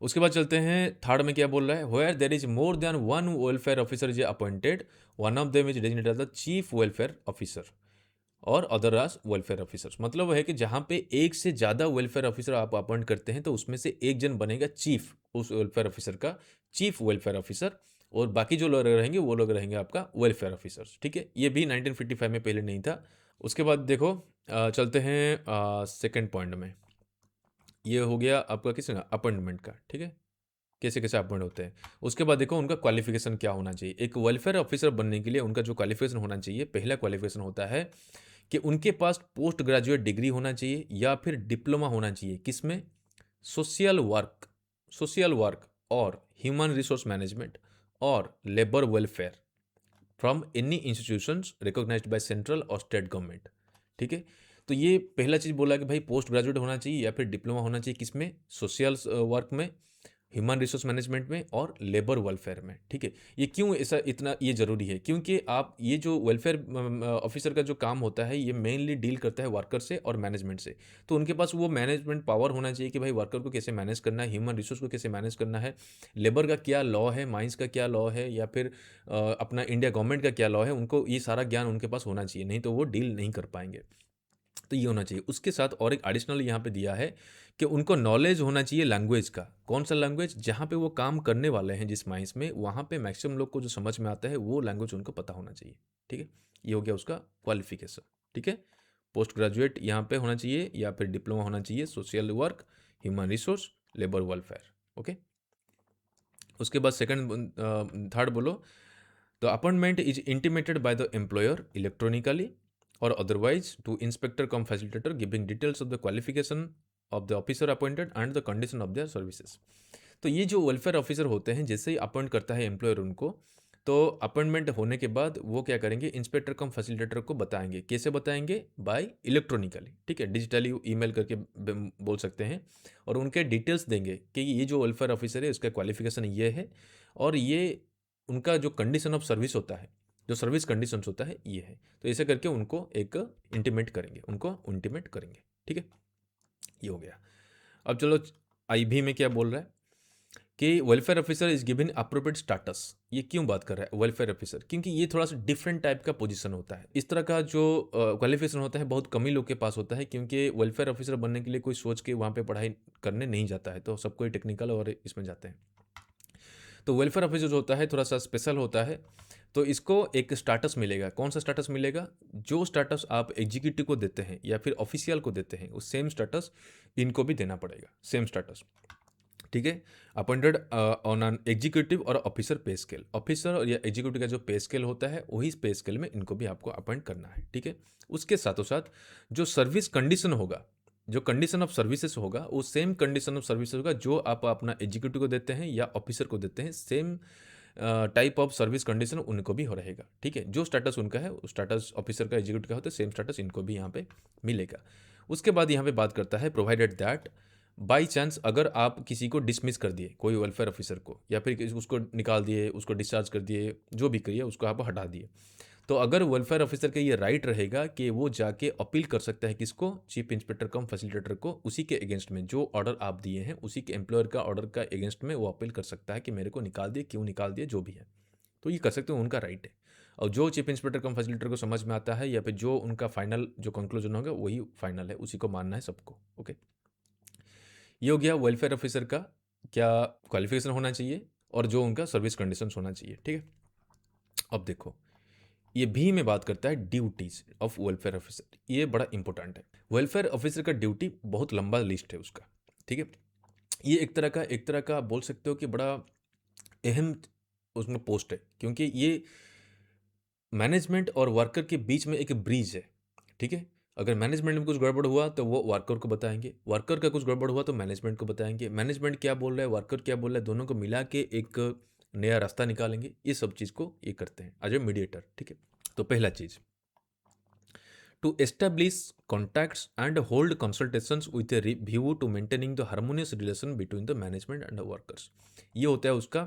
उसके बाद चलते हैं थर्ड में क्या बोल रहा है, where there is more than one welfare officer is appointed, one of them is designated as the chief welfare officer और अदर एज वेलफेयर ऑफिसर्स। मतलब वह है कि जहाँ पे एक से ज़्यादा वेलफेयर ऑफिसर आप अपॉइंट करते हैं तो उसमें से एक जन बनेगा चीफ, उस वेलफेयर ऑफिसर का चीफ वेलफेयर ऑफिसर, और बाकी जो लोग रहेंगे वो लोग रहेंगे आपका वेलफेयर ऑफिसर्स, ठीक है? ये भी 1955 में पहले नहीं था। उसके बाद देखो चलते हैं सेकेंड पॉइंट में। ये हो गया आपका किस अपॉइंटमेंट का, ठीक है? कैसे कैसे अपॉइंट होते हैं। उसके बाद देखो उनका क्वालिफिकेशन क्या होना चाहिए। एक वेलफेयर ऑफिसर बनने के लिए उनका जो क्वालिफिकेशन होना चाहिए, पहला क्वालिफिकेशन होता है कि उनके पास पोस्ट ग्रेजुएट डिग्री होना चाहिए या फिर डिप्लोमा होना चाहिए। किसमें? सोशल वर्क और ह्यूमन रिसोर्स मैनेजमेंट और labour welfare from any institutions recognised by central और स्टेट गवर्नमेंट, ठीक है? तो ये पहला चीज़ बोला कि भाई पोस्ट ग्रेजुएट होना चाहिए या फिर डिप्लोमा होना चाहिए। किसमें? सोशल वर्क में, ह्यूमन रिसोर्स मैनेजमेंट में और लेबर वेलफेयर में, ठीक है? ये क्यों ऐसा इतना ये ज़रूरी है? क्योंकि आप ये जो वेलफेयर ऑफिसर का जो काम होता है ये मेनली डील करता है वर्कर से और मैनेजमेंट से। तो उनके पास वो मैनेजमेंट पावर होना चाहिए कि भाई वर्कर को कैसे मैनेज करना है, ह्यूमन रिसोर्स को कैसे मैनेज करना है, लेबर का क्या लॉ है, माइंस का क्या लॉ है, या फिर अपना इंडिया गवर्नमेंट का क्या लॉ है, उनको ये सारा ज्ञान उनके पास होना चाहिए, नहीं तो वो डील नहीं कर पाएंगे। तो ये होना चाहिए। उसके साथ और एक एडिशनल यहाँ पे दिया है कि उनको नॉलेज होना चाहिए लैंग्वेज का। कौन सा लैंग्वेज? जहाँ पे वो काम करने वाले हैं जिस माइंस में, वहाँ पे मैक्सिमम लोग को जो समझ में आता है वो लैंग्वेज उनको पता होना चाहिए, ठीक है? ये हो गया उसका क्वालिफिकेशन, ठीक है? पोस्ट ग्रेजुएट यहाँ पे होना चाहिए या फिर डिप्लोमा होना चाहिए, social work, human resource, labour welfare, okay? उसके बाद थर्ड बोलो, the appointment is intimated by the employer electronically or otherwise to inspector cum facilitator giving details of the qualification of the officer appointed and the condition of their services। तो ये जो welfare officer होते हैं, जैसे ही appoint करता है employer उनको, तो अपॉइंटमेंट होने के बाद वो क्या करेंगे, इंस्पेक्टर कम फैसिलिटेटर को बताएंगे। कैसे बताएंगे? बाय इलेक्ट्रॉनिकली, ठीक है? डिजिटली ईमेल करके बोल सकते हैं, और उनके डिटेल्स देंगे कि ये जो वेलफेयर ऑफिसर है उसका क्वालिफिकेशन ये है और ये उनका जो कंडीशन ऑफ सर्विस होता है, जो सर्विस कंडीशंस होता है ये है। तो ऐसे करके उनको एक इंटीमेट करेंगे, ठीक है? ये हो गया। अब चलो आईबी में क्या बोल रहा है कि welfare officer is given appropriate status. ये क्यों बात कर रहा है वेलफेयर ऑफिसर? क्योंकि ये थोड़ा सा डिफरेंट टाइप का पोजीशन होता है। इस तरह का जो क्वालिफिकेशन होता है बहुत कम ही लोग के पास होता है, क्योंकि वेलफेयर ऑफिसर बनने के लिए कोई सोच के वहाँ पे पढ़ाई करने नहीं जाता है, तो सब कोई टेक्निकल और इसमें जाते हैं। तो वेलफेयर ऑफिसर जो होता है थोड़ा सा स्पेशल होता है, तो इसको एक स्टेटस मिलेगा। कौन सा स्टेटस मिलेगा? जो स्टेटस आप एग्जीक्यूटिव को देते हैं या फिर ऑफिशियल को देते हैं, उस सेम स्टेटस इनको भी देना पड़ेगा, सेम स्टेटस, ठीक है? अपॉइंटेड ऑन एन एग्जीक्यूटिव और ऑफिसर पे स्केल। ऑफिसर और या एग्जीक्यूटिव का जो पे स्केल होता है वही पे स्केल में इनको भी आपको अपॉइंट करना है, ठीक है? उसके साथों साथ जो सर्विस कंडीशन होगा, जो कंडीशन ऑफ सर्विसेज होगा वो सेम कंडीशन ऑफ सर्विसेज होगा जो आप अपना एग्जीक्यूटिव को देते हैं या ऑफिसर को देते हैं, same type of service condition उनको भी हो रहेगा। ठीक है, जो स्टेटस उनका है, स्टेटस ऑफिसर का एग्जीक्यूटिव का होता है, सेम स्टेटस इनको भी यहाँ पे मिलेगा। उसके बाद यहाँ पे बात करता है प्रोवाइडेड दैट बाई चांस अगर आप किसी को डिसमिस कर दिए, कोई वेलफेयर ऑफिसर को, या फिर उसको निकाल दिए, उसको डिस्चार्ज कर दिए, जो भी करिए उसको आप हटा दिए, तो अगर वेलफेयर ऑफिसर का ये राइट रहेगा कि वो जाके अपील कर सकता है किसको, चीफ इंस्पेक्टर कम फैसिलिटेटर को, उसी के अगेंस्ट में जो ऑर्डर आप दिए हैं, उसी के एम्प्लॉयर का ऑर्डर का अगेंस्ट में वो अपील कर सकता है कि मेरे को निकाल दिए, क्यों निकाल दिए, जो भी है। तो ये कर सकते हैं, उनका राइट है। और जो चीफ इंस्पेक्टर कम फैसिलिटेटर को समझ में आता है या फिर जो उनका फाइनल जो कंक्लूजन होगा वही फाइनल है, उसी को मानना है सबको। ओके, ये हो गया वेलफेयर ऑफिसर का क्या क्वालिफिकेशन होना चाहिए और जो उनका सर्विस कंडीशंस होना चाहिए। ठीक है, अब देखो ये भी में बात करता है ड्यूटीज ऑफ वेलफेयर ऑफिसर। ये बड़ा इंपॉर्टेंट है। वेलफेयर ऑफिसर का ड्यूटी बहुत लंबा लिस्ट है उसका। ठीक है, ये एक तरह का आप बोल सकते हो कि बड़ा अहम उसमें पोस्ट है, क्योंकि ये मैनेजमेंट और वर्कर के बीच में एक ब्रिज है। ठीक है, अगर मैनेजमेंट में कुछ गड़बड़ हुआ तो वो वर्कर को बताएंगे, वर्कर का कुछ गड़बड़ हुआ तो मैनेजमेंट को बताएंगे, मैनेजमेंट क्या बोल रहा है, वर्कर क्या बोल रहा है, दोनों को मिला के एक नया रास्ता निकालेंगे। ये सब चीज़ को ये करते हैं एज ए मीडिएटर। ठीक है, तो पहला चीज़ to establish contacts and hold consultations with a view to maintaining the harmonious relation between the management and the workers। ये होता है उसका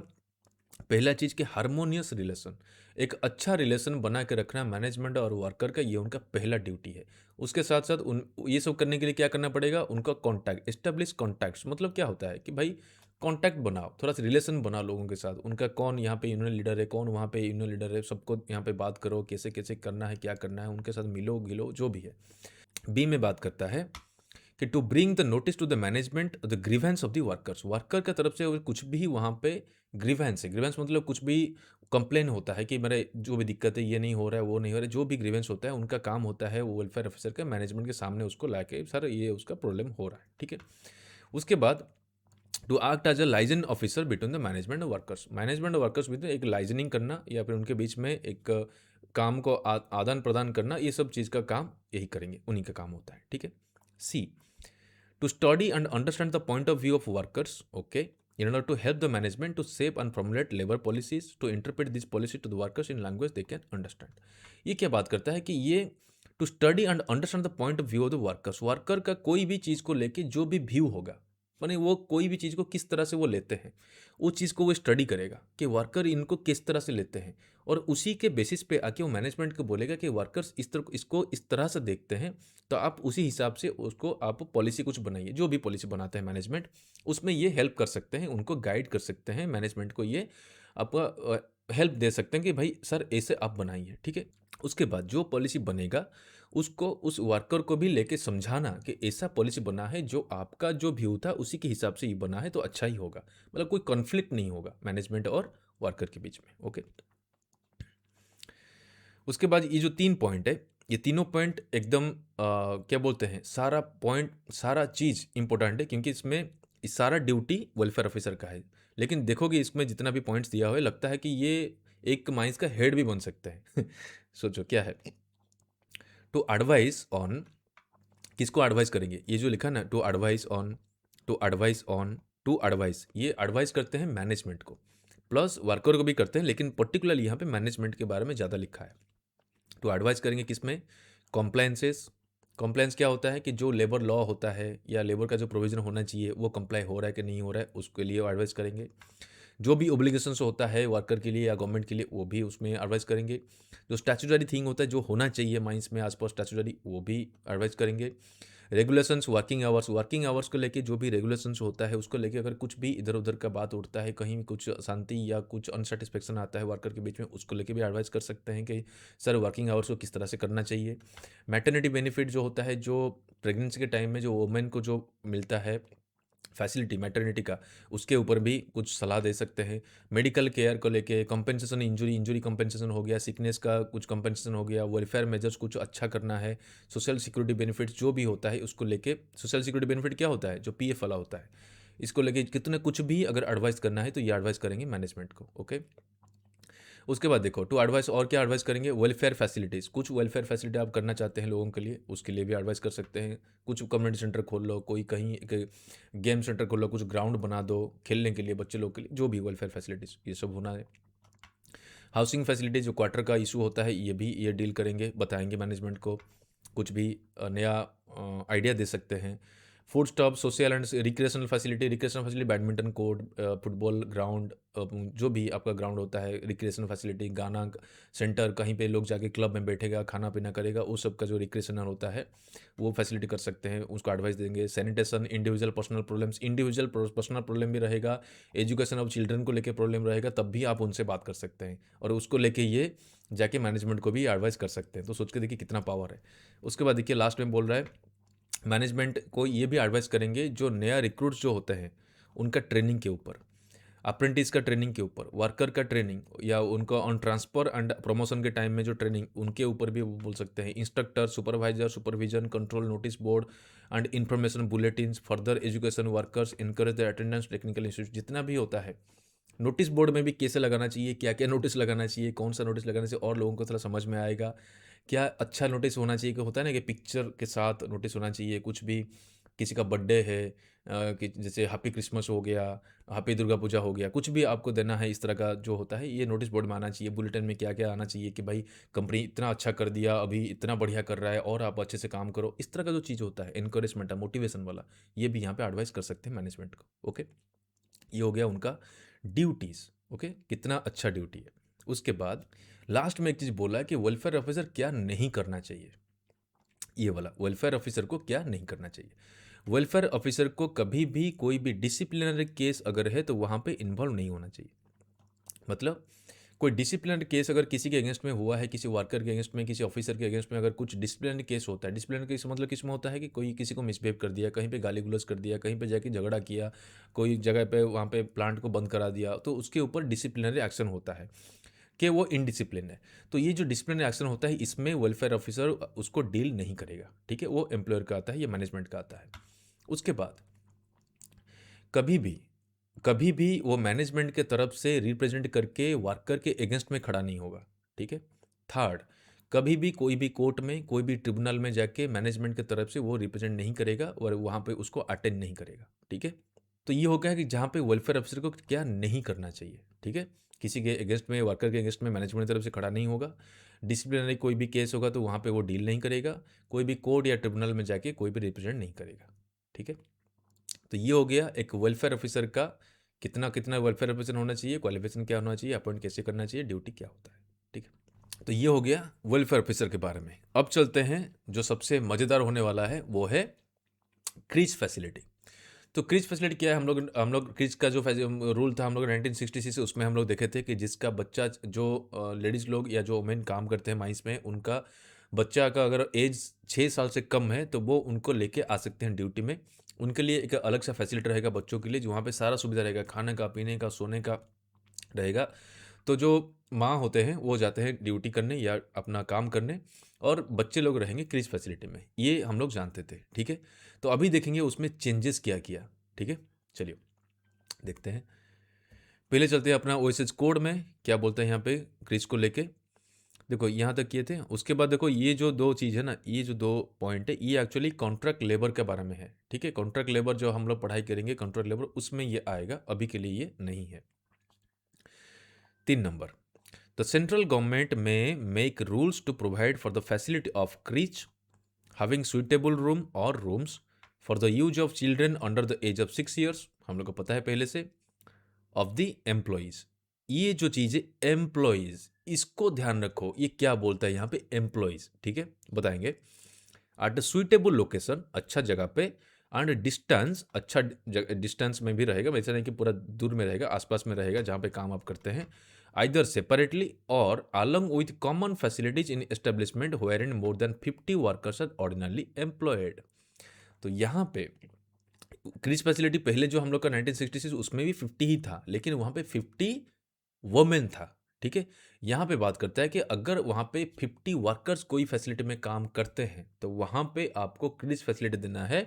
पहला चीज़ कि हारमोनियस रिलेशन, एक अच्छा रिलेशन बना के रखना मैनेजमेंट और वर्कर का, ये उनका पहला ड्यूटी है। उसके साथ साथ उन ये सब करने के लिए क्या करना पड़ेगा, उनका कॉन्टैक्ट, एस्टेब्लिश कॉन्टैक्ट्स मतलब क्या होता है कि भाई कॉन्टैक्ट बनाओ, थोड़ा सा रिलेशन बनाओ लोगों के साथ, उनका कौन यहाँ पे यूनियन लीडर है, कौन वहाँ पे यूनियन लीडर है, सबको यहाँ पे बात करो, कैसे कैसे करना है, क्या करना है, उनके साथ मिलो गिलो जो भी है। बी में बात करता है कि to bring the notice to the management the grievance of the workers. Worker की तरफ से कुछ भी वहाँ पे ग्रीवेंस है, ग्रीवेंस मतलब कुछ भी कंप्लेन होता है कि मेरे जो भी दिक्कत है, ये नहीं हो रहा है, वो नहीं हो रहा है, जो भी ग्रीवेंस होता है उनका काम होता है वो वेलफेयर ऑफिसर का मैनेजमेंट के सामने उसको ला के, सर ये उसका प्रॉब्लम हो रहा है। ठीक है, उसके बाद to act as a liaison officer between the management और वर्कर्स, मैनेजमेंट और वर्कर्स बीच में एक लाइजनिंग करना या फिर उनके बीच में एक काम को आदान प्रदान करना, ये सब चीज़ का काम यही करेंगे, उन्हीं का काम होता है। ठीक है, सी to study and understand the point of view of workers, okay, in order to help the management to shape and formulate labor policies, to interpret this policy to the workers in language they can understand। ये क्या बात करता है कि ये to study and understand the point of view of the workers, worker का कोई भी चीज़ को लेके जो भी व्यू होगा, माने वो कोई भी चीज़ को किस तरह से वो लेते हैं, उस चीज़ को वो स्टडी करेगा कि वर्कर इनको किस तरह से लेते हैं, और उसी के बेसिस पे आके वो मैनेजमेंट को बोलेगा कि वर्कर्स इसको इस तरह से देखते हैं, तो आप उसी हिसाब से उसको आप पॉलिसी कुछ बनाइए। जो भी पॉलिसी बनाते हैं मैनेजमेंट, उसमें ये हेल्प कर सकते हैं, उनको गाइड कर सकते हैं, मैनेजमेंट को ये आपका हेल्प दे सकते हैं कि भाई सर ऐसे आप बनाइए। ठीक है, उसके बाद जो पॉलिसी बनेगा उसको उस वर्कर को भी लेके समझाना कि ऐसा पॉलिसी बना है, जो आपका जो व्यू था उसी के हिसाब से ये बना है, तो अच्छा ही होगा, मतलब कोई कॉन्फ्लिक्ट नहीं होगा मैनेजमेंट और वर्कर के बीच में। ओके, उसके बाद ये जो 3 पॉइंट है, ये तीनों पॉइंट एकदम क्या बोलते हैं, सारा पॉइंट सारा चीज़ इंपॉर्टेंट है, क्योंकि इसमें इस सारा ड्यूटी वेलफेयर ऑफिसर का है। लेकिन देखोगे इसमें जितना भी पॉइंट्स दिया हुआ है, लगता है कि ये एक माइंस का हेड भी बन सकते हैं। सोचो क्या है, टू एडवाइस ऑन, किसको एडवाइस करेंगे, ये जो लिखा ना, to advise on, to advise on, to advise, ये एडवाइस करते हैं मैनेजमेंट को, प्लस वर्कर को भी करते हैं, लेकिन पर्टिकुलरली यहाँ पे मैनेजमेंट के बारे में ज़्यादा लिखा है। तो एडवाइस करेंगे किस में, कॉम्प्लाइंसेस। कॉम्प्लाइंस क्या होता है कि जो लेबर लॉ होता है या लेबर का जो प्रोविज़न होना चाहिए वो कंप्लाई हो रहा है कि नहीं हो रहा है, उसके लिए एडवाइस करेंगे। जो भी ओब्लिगेशंस होता है वर्कर के लिए या गवर्नमेंट के लिए, वो भी उसमें एडवाइस करेंगे। जो स्टैट्यूटरी थिंग होता है, जो होना चाहिए माइंस में आज पर स्टैट्यूटरी, वो भी एडवाइस करेंगे। रेगुलेशंस, वर्किंग आवर्स को लेके जो भी रेगुलेशंस होता है उसको लेके अगर कुछ भी इधर उधर का बात उठता है, कहीं कुछ अशांति या कुछ अनसेटिस्फेक्शन आता है वर्कर के बीच में, उसको लेके भी एडवाइस कर सकते हैं कि सर वर्किंग आवर्स को किस तरह से करना चाहिए। मैटरनिटी बेनिफिट जो होता है, जो प्रेगनेंसी के टाइम में जो वुमेन को जो मिलता है फैसिलिटी मैटरनिटी का, उसके ऊपर भी कुछ सलाह दे सकते हैं। मेडिकल केयर को लेके कंपेंसेशन, इंजरी कंपेंसेशन हो गया, सिकनेस का कुछ कंपेंसेशन हो गया, वेलफेयर मेजर्स कुछ अच्छा करना है, सोशल सिक्योरिटी बेनिफिट्स जो भी होता है उसको लेके। सोशल सिक्योरिटी बेनिफिट क्या होता है, जो पीएफ वाला होता है, इसको लेके कितने कुछ भी अगर एडवाइस करना है तो ये एडवाइस करेंगे मैनेजमेंट को। ओके, उसके बाद देखो टू एडवाइस, और क्या एडवाइस करेंगे, वेलफेयर फैसिलिटीज़, कुछ वेलफेयर फैसिलिटी आप करना चाहते हैं लोगों के लिए, उसके लिए भी एडवाइस कर सकते हैं। कुछ कम्युनिटी सेंटर खोल लो, कोई कहीं एक गेम सेंटर खोल लो, कुछ ग्राउंड बना दो खेलने के लिए बच्चे लोग के लिए, जो भी वेलफेयर फैसिलिटीज़ ये सब होना है। हाउसिंग फैसिलिटी, जो क्वार्टर का इशू होता है, ये डील करेंगे, बताएंगे मैनेजमेंट को, कुछ भी नया आइडिया दे सकते हैं। Food stop, social and recreational facility, badminton court, football ground, जो भी आपका ग्राउंड होता है, रिक्रिएशनल फैसिलिटी, गाना सेंटर, कहीं पे लोग जाके क्लब में बैठेगा, खाना पीना करेगा, उस सब का जो रिक्रिएशनल होता है वो फैसिलिटी कर सकते हैं, उसको एडवाइस देंगे। सैनिटेशन, इंडिविजुअल पर्सनल प्रॉब्लम भी रहेगा, एजुकेशन ऑफ चिल्ड्रन को लेके प्रॉब्लम रहेगा, तब भी आप उनसे बात कर सकते हैं और उसको लेके ये जाके मैनेजमेंट को भी एडवाइस कर सकते हैं। तो सोच के देखिए कितना पावर है। उसके बाद देखिए लास्ट में बोल रहा है मैनेजमेंट को ये भी एडवाइस करेंगे जो नया रिक्रूट्स जो होते हैं उनका ट्रेनिंग के ऊपर, अप्रेंटिस का ट्रेनिंग के ऊपर, वर्कर का ट्रेनिंग, या उनका ऑन ट्रांसफ़र एंड प्रमोशन के टाइम में जो ट्रेनिंग, उनके ऊपर भी वो बोल सकते हैं। Instructor, supervisor, supervision, control, notice board and information bulletins, further education workers, encourage the attendance, technical institute, जितना भी होता है। नोटिस बोर्ड में भी कैसे लगाना चाहिए, क्या क्या नोटिस लगाना चाहिए, कौन सा नोटिस लगाने से और लोगों को थोड़ा समझ में आएगा, क्या अच्छा नोटिस होना चाहिए, कि होता है ना कि पिक्चर के साथ नोटिस होना चाहिए, कुछ भी किसी का बर्थडे है, कि जैसे हैप्पी क्रिसमस हो गया, हैप्पी दुर्गा पूजा हो गया, कुछ भी आपको देना है, इस तरह का जो होता है ये नोटिस बोर्ड में आना चाहिए। बुलेटिन में क्या क्या आना चाहिए कि भाई कंपनी इतना अच्छा कर दिया, अभी इतना बढ़िया कर रहा है और आप अच्छे से काम करो, इस तरह का जो चीज़ होता है इनकरेजमेंट है, मोटिवेशन वाला, ये भी यहाँ पे एडवाइस कर सकते हैं मैनेजमेंट को। ओके, ये हो गया उनका ड्यूटीज़। ओके, कितना अच्छा ड्यूटी है। उसके बाद लास्ट में एक चीज़ बोला है कि वेलफेयर ऑफिसर क्या नहीं करना चाहिए, ये वाला वेलफेयर ऑफिसर को क्या नहीं करना चाहिए। वेलफेयर ऑफिसर को कभी भी कोई भी डिसिप्लिनरी केस अगर है तो वहाँ पे इन्वॉल्व नहीं होना चाहिए। मतलब कोई डिसिप्लिनरी केस अगर किसी के अगेंस्ट में हुआ है, किसी वर्कर के अगेंस्ट में, किसी ऑफिसर के अगेंस्ट में अगर कुछ डिसिप्लिनरी केस होता है, डिसिप्लिनरी केस मतलब किस में होता है कि कोई किसी को मिसबिहेव कर दिया, कहीं पे गाली गलौज कर दिया, कहीं पे जाके झगड़ा किया, कोई जगह पे वहाँ पे प्लांट को बंद करा दिया, तो उसके ऊपर डिसिप्लिनरी एक्शन होता है कि वो इनडिसिप्लिन है। तो ये जो डिसिप्लिनरी एक्शन होता है इसमें वेलफेयर ऑफिसर उसको डील नहीं करेगा, ठीक है, वो एम्प्लॉयर का आता है, ये मैनेजमेंट का आता है। उसके बाद कभी भी कभी भी वो मैनेजमेंट के तरफ से रिप्रेजेंट करके वर्कर के अगेंस्ट में खड़ा नहीं होगा, ठीक है। थर्ड, कभी भी कोई भी कोर्ट में, कोई भी ट्रिब्यूनल में जाके मैनेजमेंट की तरफ से वो रिप्रेजेंट नहीं करेगा और वहाँ पे उसको अटेंड नहीं करेगा, ठीक है। तो ये हो गया कि जहाँ पे वेलफेयर ऑफिसर को क्या नहीं करना चाहिए, ठीक है। किसी के अगेंस्ट में, वर्कर के अगेंस्ट में मैनेजमेंट की तरफ से खड़ा नहीं होगा। डिसिप्लिनरी कोई भी केस होगा तो वहाँ पे वो डील नहीं करेगा। कोई भी कोर्ट या ट्रिब्यूनल में जाके कोई भी रिप्रेजेंट नहीं करेगा, ठीक है। तो ये हो गया एक वेलफेयर ऑफिसर का, कितना कितना वेलफेयर ऑफिसर होना चाहिए, क्वालिफिकेशन क्या होना चाहिए, अपॉइंट कैसे करना चाहिए, ड्यूटी क्या होता है, ठीक है। तो ये हो गया वेलफेयर ऑफिसर के बारे में। अब चलते हैं जो सबसे मज़ेदार होने वाला है, वो है क्रीज फैसिलिटी। तो क्रीज फैसिलिटी क्या है, हम लोग क्रीज का जो रूल था हम लोग 1966 से, उसमें हम लोग देखे थे कि जिसका बच्चा, जो लेडीज़ लोग या जो वुमेन काम करते हैं माइंस में, उनका बच्चा का अगर एज 6 साल से कम है तो वो उनको लेके आ सकते हैं ड्यूटी में। उनके लिए एक अलग सा फैसिलिटी रहेगा बच्चों के लिए, जो वहाँ पे सारा सुविधा रहेगा, खाने का, पीने का, सोने का रहेगा। तो जो माँ होते हैं वो जाते हैं ड्यूटी करने या अपना काम करने, और बच्चे लोग रहेंगे क्रीज फैसिलिटी में, ये हम लोग जानते थे, ठीक है। तो अभी देखेंगे उसमें चेंजेस क्या किया, ठीक है। चलिए देखते हैं। पहले चलते हैं अपना ओएसएच कोड में, क्या बोलते हैं यहाँ पे क्रीज को लेके। देखो यहाँ तक किए थे, उसके बाद देखो ये जो दो चीज़ है ना, ये जो दो पॉइंट है, ये एक्चुअली कॉन्ट्रैक्ट लेबर के बारे में है, ठीक है। कॉन्ट्रैक्ट लेबर जो हम लोग पढ़ाई करेंगे, कॉन्ट्रैक्ट लेबर, उसमें ये आएगा, अभी के लिए ये नहीं है। 3 number, the central government may make rules to provide for the facility of creche having suitable room or rooms for the use of children under the age of 6 years, हम लोग को पता है पहले से, ऑफ द एम्प्लॉयज़। ये जो चीज़ है एम्प्लॉयज़, इसको ध्यान रखो, ये क्या बोलता है यहाँ पे, एम्प्लॉयज़, ठीक है, बताएंगे। एट द सुइटेबल लोकेशन, अच्छा जगह पे, एंड डिस्टेंस, अच्छा डिस्टेंस में भी रहेगा, वैसा नहीं कि पूरा दूर में रहेगा, आसपास में रहेगा जहाँ पे काम आप करते हैं, आइदर सेपरेटली और along with common facilities in establishment where in more than 50 workers are ordinarily employed. तो यहाँ पे क्रीज फैसिलिटी पहले जो हम लोग का 1966 उसमें भी 50 ही था, लेकिन वहाँ पे 50 वुमेन था, ठीक है। यहाँ पे बात करता है कि अगर वहाँ पे 50 वर्कर्स कोई फैसिलिटी में काम करते हैं तो वहाँ पे आपको क्रीज फैसिलिटी देना है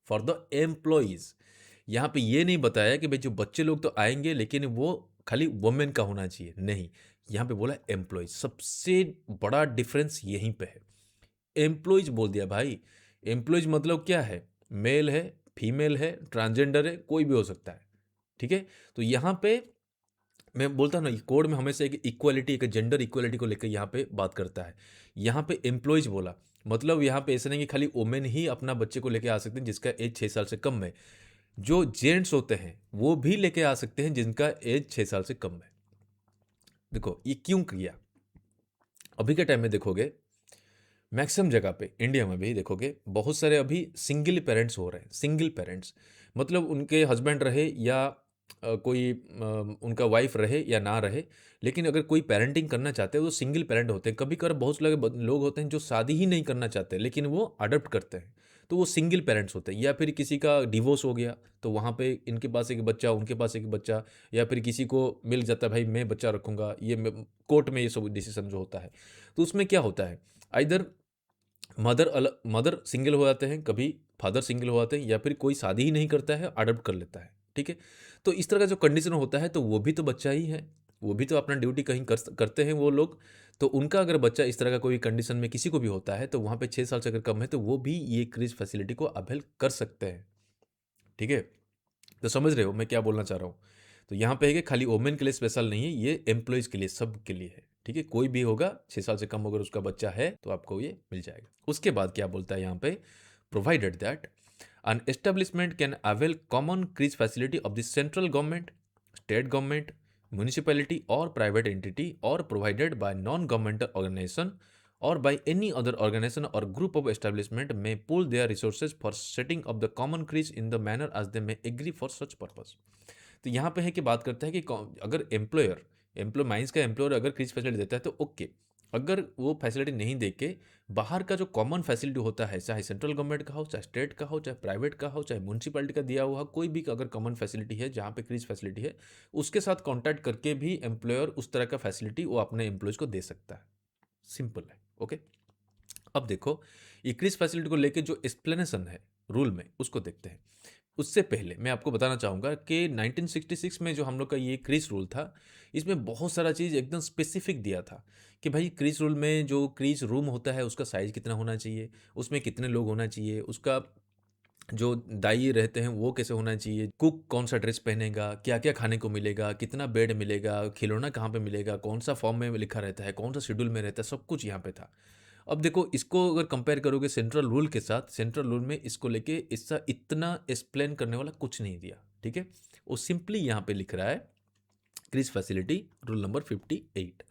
फॉर द एम्प्लॉयज़। यहाँ पे ये नहीं बताया कि भाई जो बच्चे लोग तो आएंगे लेकिन वो खाली वुमेन का होना चाहिए, नहीं, यहाँ पे बोला एम्प्लॉयज, सबसे बड़ा डिफरेंस यहीं पे है। एम्प्लॉयज बोल दिया भाई। एम्प्लॉयज मतलब क्या है, मेल है, फीमेल है, ट्रांसजेंडर है, कोई भी हो सकता है, ठीक है। तो यहाँ पे मैं बोलता हूँ ना, कोड में हमेशा एक इक्वालिटी, एक जेंडर इक्वालिटी को लेकर यहाँ पे बात करता है। यहाँ पे एम्प्लॉयज बोला मतलब यहाँ पे ऐसा नहीं कि खाली वोमेन ही अपना बच्चे को लेके आ सकते हैं जिसका एज 6 साल से कम है। जो जेंट्स होते हैं वो भी लेके आ सकते हैं जिनका एज 6 साल से कम है। देखो ये क्यों किया, अभी के टाइम में देखोगे मैक्सिमम जगह पे इंडिया में भी देखोगे बहुत सारे अभी सिंगल पेरेंट्स हो रहे हैं। सिंगल पेरेंट्स मतलब उनके हस्बैंड रहे या कोई उनका वाइफ रहे या ना रहे, लेकिन अगर कोई पेरेंटिंग करना चाहते हैं वो सिंगल पेरेंट होते हैं। कभी कभार बहुत सारे लोग होते हैं जो शादी ही नहीं करना चाहते लेकिन वो अडॉप्ट करते हैं, तो वो सिंगल पेरेंट्स होते हैं। या फिर किसी का डिवोर्स हो गया तो वहाँ पे इनके पास एक बच्चा, उनके पास एक बच्चा, या फिर किसी को मिल जाता है भाई मैं बच्चा रखूँगा, ये कोर्ट में ये सब डिसीजन जो होता है। तो उसमें क्या होता है, इधर मदर सिंगल हो जाते हैं, कभी फादर सिंगल हो जाते हैं, या फिर कोई शादी ही नहीं करता है अडॉप्ट कर लेता है, ठीक है। तो इस तरह का जो कंडीशन होता है तो वो भी तो बच्चा ही है, वो भी तो अपना ड्यूटी कहीं करते हैं वो लोग। तो उनका अगर बच्चा इस तरह का कोई कंडीशन में किसी को भी होता है तो वहाँ पे 6 साल से अगर कम है तो वो भी ये क्रिज फैसिलिटी को अवेल कर सकते हैं, ठीक है। तो समझ रहे हो मैं क्या बोलना चाह रहा हूँ। तो यहाँ पे है कि खाली वोमेन के लिए स्पेशल नहीं है, ये एम्प्लॉयज़ के लिए, सब के लिए है, ठीक है। कोई भी होगा 6 साल से कम अगर उसका बच्चा है तो आपको ये मिल जाएगा। उसके बाद क्या बोलता है यहाँ पे, provided that an establishment can avail common creche facility of the central government, state government, municipality or private entity, or provided by non-governmental organization or by any other organization or group of establishment may pool their resources for setting up the common creche in the manner as they may agree for such purpose। तो यहाँ पे है कि बात करता है कि अगर माइंस का एम्प्लॉयर अगर क्रीज फैसिलिटी देता है तो ओके। अगर वो फैसिलिटी नहीं दे के बाहर का जो कॉमन फैसिलिटी होता है, चाहे सेंट्रल गवर्नमेंट का हो, चाहे स्टेट का हो, चाहे प्राइवेट का हो, चाहे म्यूनसिपैलिटी का दिया हुआ, कोई भी अगर कॉमन फैसिलिटी है जहाँ पे क्रीज फैसिलिटी है, उसके साथ कॉन्टैक्ट करके भी एम्प्लॉयर उस तरह का फैसिलिटी वो अपने एम्प्लॉयज़ को दे सकता है। सिंपल है, ओके। अब देखो ये क्रीज फैसिलिटी को लेके जो एक्सप्लेनेशन है रूल में उसको देखते हैं। उससे पहले मैं आपको बताना चाहूँगा कि 1966 में जो हम लोग का ये क्रीज रूल था, इसमें बहुत सारा चीज़ एकदम स्पेसिफिक दिया था कि भाई क्रीज रूल में जो क्रीज रूम होता है उसका साइज़ कितना होना चाहिए, उसमें कितने लोग होना चाहिए, उसका जो दाई रहते हैं वो कैसे होना चाहिए, कुक कौन सा ड्रेस पहनेगा, क्या क्या खाने को मिलेगा, कितना बेड मिलेगा, खिलौना कहाँ पे मिलेगा, कौन सा फॉर्म में लिखा रहता है, कौन सा शेड्यूल में रहता है, सब कुछ यहाँ पे था। अब देखो इसको अगर कंपेयर करोगे सेंट्रल रूल के साथ, सेंट्रल रूल में इसको लेके इसका इतना एक्सप्लेन करने वाला कुछ नहीं दिया, ठीक है। वो सिंपली यहाँ पे लिख रहा है creche facility rule number 58,